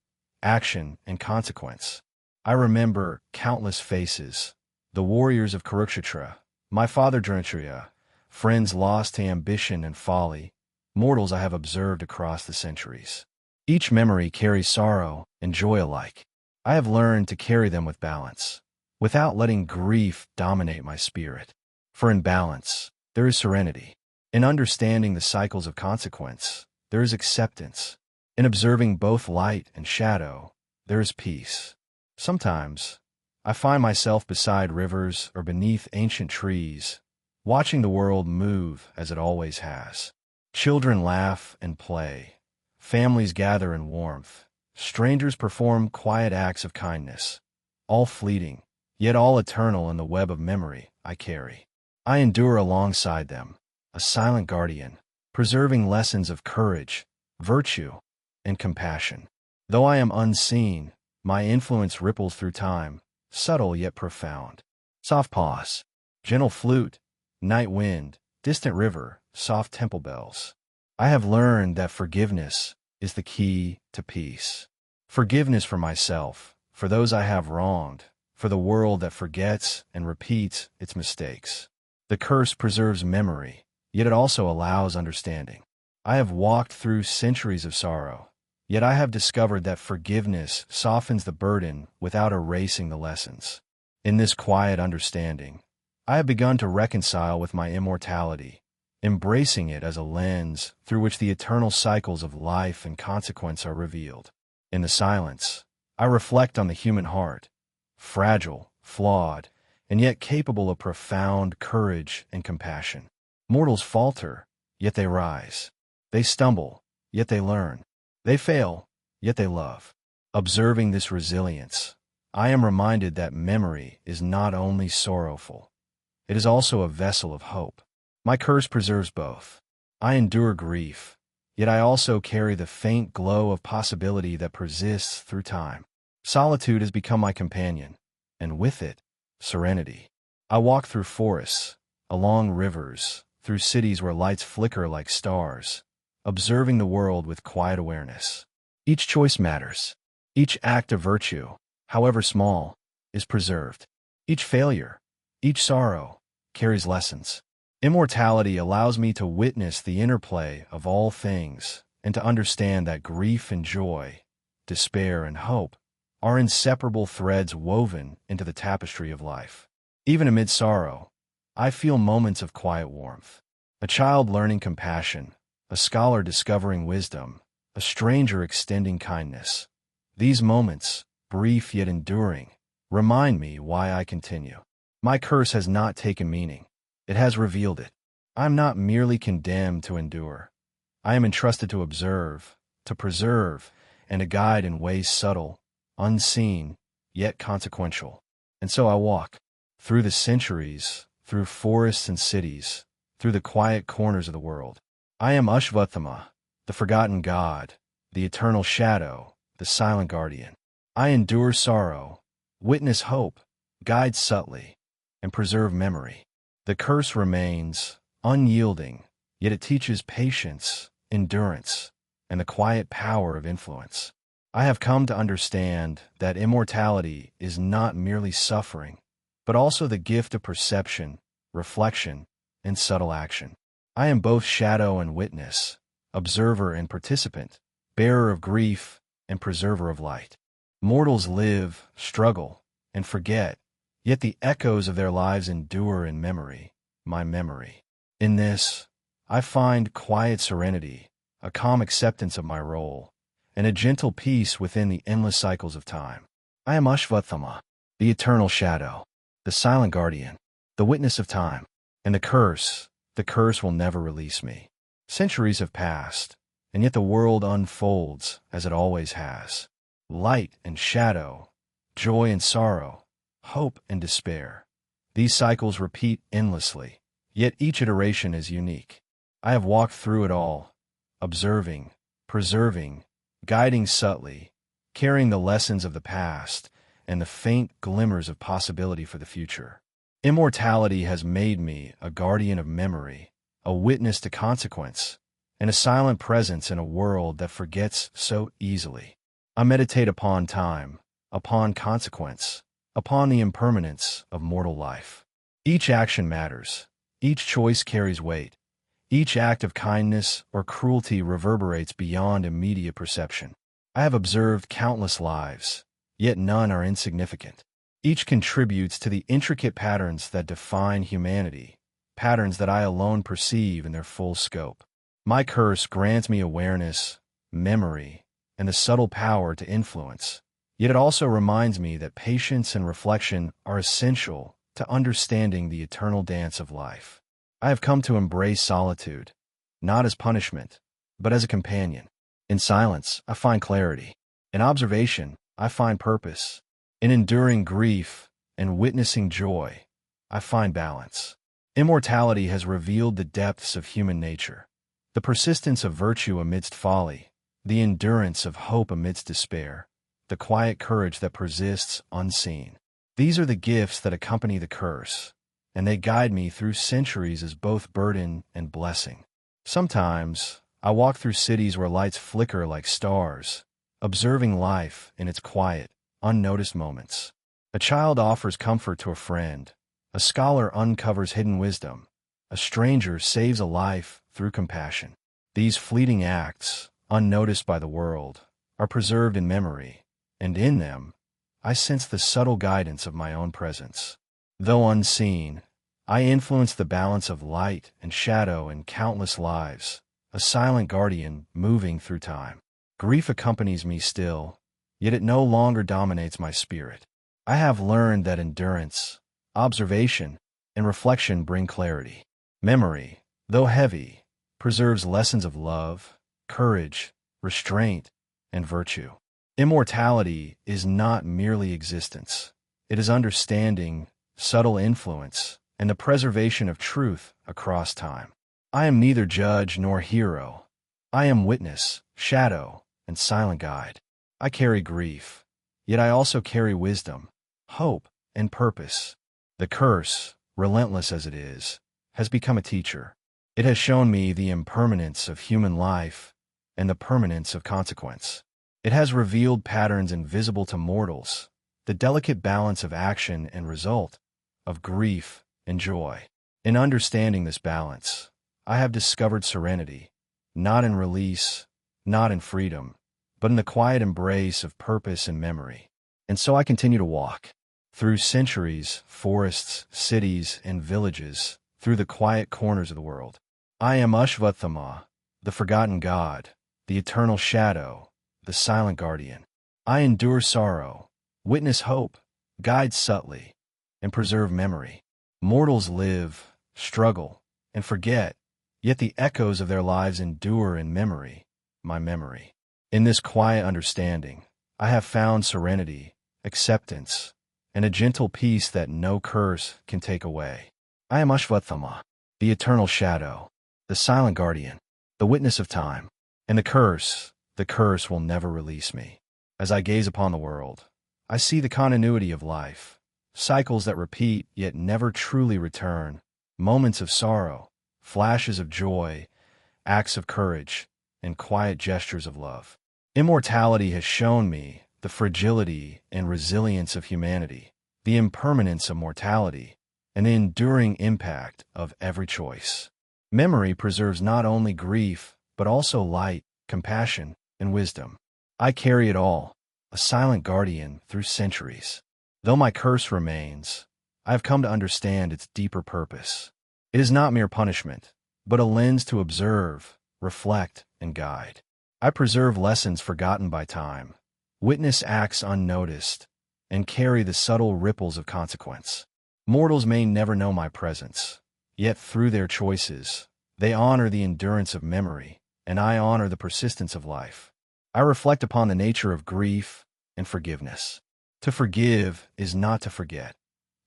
action and consequence. I remember countless faces, the warriors of Kurukshetra, my father Dronacharya, friends lost to ambition and folly, mortals I have observed across the centuries. Each memory carries sorrow and joy alike. I have learned to carry them with balance, without letting grief dominate my spirit. For in balance, there is serenity. In understanding the cycles of consequence, there is acceptance. In observing both light and shadow, there is peace. Sometimes, I find myself beside rivers or beneath ancient trees, watching the world move as it always has. Children laugh and play. Families gather in warmth. Strangers perform quiet acts of kindness. All fleeting, yet all eternal in the web of memory I carry. I endure alongside them, a silent guardian, preserving lessons of courage, virtue, and compassion. Though I am unseen, my influence ripples through time, subtle yet profound. Soft pause, gentle flute, night wind, distant river, soft temple bells. I have learned that forgiveness is the key to peace. Forgiveness for myself, for those I have wronged, for the world that forgets and repeats its mistakes. The curse preserves memory, yet it also allows understanding. I have walked through centuries of sorrow, yet I have discovered that forgiveness softens the burden without erasing the lessons. In this quiet understanding, I have begun to reconcile with my immortality, embracing it as a lens through which the eternal cycles of life and consequence are revealed. In the silence, I reflect on the human heart, fragile, flawed, and yet capable of profound courage and compassion. Mortals falter, yet they rise. They stumble, yet they learn. They fail, yet they love. Observing this resilience, I am reminded that memory is not only sorrowful, it is also a vessel of hope. My curse preserves both. I endure grief, yet I also carry the faint glow of possibility that persists through time. Solitude has become my companion, and with it, serenity. I walk through forests, along rivers, through cities where lights flicker like stars, observing the world with quiet awareness. Each choice matters. Each act of virtue, however small, is preserved. Each failure, each sorrow, carries lessons. Immortality allows me to witness the interplay of all things and to understand that grief and joy, despair and hope, are inseparable threads woven into the tapestry of life. Even amid sorrow, I feel moments of quiet warmth. A child learning compassion, a scholar discovering wisdom, a stranger extending kindness. These moments, brief yet enduring, remind me why I continue. My curse has not taken meaning. It has revealed it. I am not merely condemned to endure. I am entrusted to observe, to preserve, and to guide in ways subtle, unseen, yet consequential. And so I walk, through the centuries, through forests and cities, through the quiet corners of the world. I am Ashwatthama, the forgotten god, the eternal shadow, the silent guardian. I endure sorrow, witness hope, guide subtly, and preserve memory. The curse remains, unyielding, yet it teaches patience, endurance, and the quiet power of influence. I have come to understand that immortality is not merely suffering, but also the gift of perception, reflection, and subtle action. I am both shadow and witness, observer and participant, bearer of grief and preserver of light. Mortals live, struggle, and forget, yet the echoes of their lives endure in memory, my memory. In this, I find quiet serenity, a calm acceptance of my role, and a gentle peace within the endless cycles of time. I am Ashwatthama, the eternal shadow, the silent guardian, the witness of time, and the curse will never release me. Centuries have passed, and yet the world unfolds as it always has. Light and shadow, joy and sorrow, hope and despair. These cycles repeat endlessly, yet each iteration is unique. I have walked through it all, observing, preserving, guiding subtly, carrying the lessons of the past and the faint glimmers of possibility for the future. Immortality has made me a guardian of memory, a witness to consequence, and a silent presence in a world that forgets so easily. I meditate upon time, upon consequence, upon the impermanence of mortal life. Each action matters. Each choice carries weight. Each act of kindness or cruelty reverberates beyond immediate perception. I have observed countless lives, yet none are insignificant. Each contributes to the intricate patterns that define humanity, patterns that I alone perceive in their full scope. My curse grants me awareness, memory, and the subtle power to influence, yet it also reminds me that patience and reflection are essential to understanding the eternal dance of life. I have come to embrace solitude, not as punishment, but as a companion. In silence, I find clarity. In observation, I find purpose. In enduring grief and witnessing joy, I find balance. Immortality has revealed the depths of human nature, the persistence of virtue amidst folly, the endurance of hope amidst despair, the quiet courage that persists unseen. These are the gifts that accompany the curse, and they guide me through centuries as both burden and blessing. Sometimes, I walk through cities where lights flicker like stars, observing life in its quiet, unnoticed moments. A child offers comfort to a friend, a scholar uncovers hidden wisdom, a stranger saves a life through compassion. These fleeting acts, unnoticed by the world, are preserved in memory, and in them, I sense the subtle guidance of my own presence. Though unseen, I influence the balance of light and shadow in countless lives, a silent guardian moving through time. Grief accompanies me still, yet it no longer dominates my spirit. I have learned that endurance, observation, and reflection bring clarity. Memory, though heavy, preserves lessons of love, courage, restraint, and virtue. Immortality is not merely existence. It is understanding, subtle influence, and the preservation of truth across time. I am neither judge nor hero. I am witness, shadow, and silent guide. I carry grief, yet I also carry wisdom, hope, and purpose. The curse, relentless as it is, has become a teacher. It has shown me the impermanence of human life and the permanence of consequence. It has revealed patterns invisible to mortals, the delicate balance of action and result, of grief and joy. In understanding this balance, I have discovered serenity, not in release, not in freedom, but in the quiet embrace of purpose and memory. And so I continue to walk through centuries, forests, cities, and villages, through the quiet corners of the world. I am Ashwatthama, the forgotten god, the eternal shadow, the silent guardian. I endure sorrow, witness hope, guide subtly, and preserve memory. Mortals live, struggle, and forget, yet the echoes of their lives endure in memory, my memory. In this quiet understanding, I have found serenity, acceptance, and a gentle peace that no curse can take away. I am Ashwatthama, the eternal shadow, the silent guardian, the witness of time, and the curse will never release me. As I gaze upon the world, I see the continuity of life, cycles that repeat yet never truly return, moments of sorrow, flashes of joy, acts of courage, and quiet gestures of love. Immortality has shown me the fragility and resilience of humanity, the impermanence of mortality, and the enduring impact of every choice. Memory preserves not only grief, but also light, compassion, and wisdom. I carry it all, a silent guardian through centuries. Though my curse remains, I have come to understand its deeper purpose. It is not mere punishment, but a lens to observe, reflect, and guide. I preserve lessons forgotten by time, witness acts unnoticed, and carry the subtle ripples of consequence. Mortals may never know my presence, yet through their choices, they honor the endurance of memory, and I honor the persistence of life. I reflect upon the nature of grief and forgiveness. To forgive is not to forget.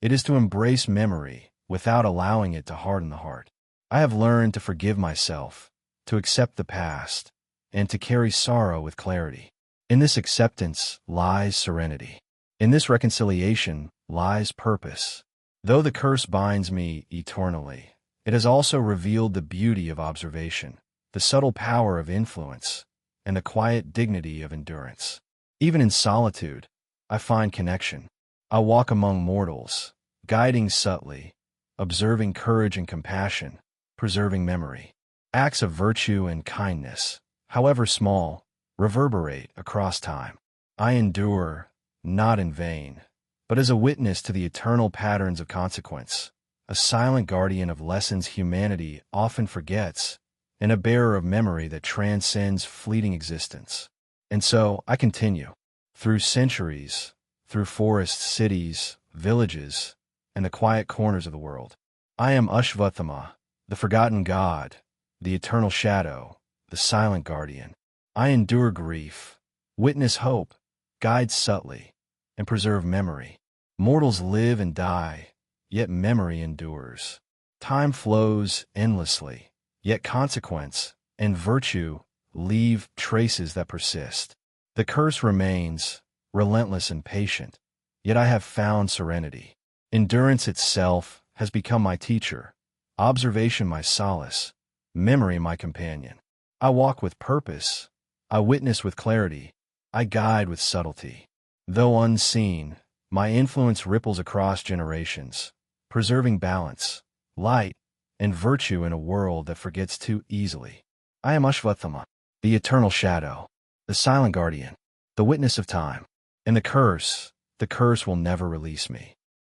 It is to embrace memory without allowing it to harden the heart. I have learned to forgive myself, to accept the past, and to carry sorrow with clarity. In this acceptance lies serenity. In this reconciliation lies purpose. Though the curse binds me eternally, it has also revealed the beauty of observation, the subtle power of influence, and the quiet dignity of endurance. Even in solitude, I find connection. I walk among mortals, guiding subtly, observing courage and compassion, preserving memory. Acts of virtue and kindness, however small, reverberate across time. I endure, not in vain, but as a witness to the eternal patterns of consequence, a silent guardian of lessons humanity often forgets, and a bearer of memory that transcends fleeting existence. And so I continue, through centuries, through forests, cities, villages, and the quiet corners of the world. I am Ashwatthama, the forgotten god, the eternal shadow, the silent guardian. I endure grief, witness hope, guide subtly, and preserve memory. Mortals live and die, yet memory endures. Time flows endlessly, yet consequence and virtue leave traces that persist. The curse remains, relentless and patient, yet I have found serenity. Endurance itself has become my teacher, observation my solace, memory my companion. I walk with purpose, I witness with clarity, I guide with subtlety. Though unseen, my influence ripples across generations, preserving balance, light, and virtue in a world that forgets too easily. I am Ashwatthama, the eternal shadow, the silent guardian, the witness of time, and the curse will never release me.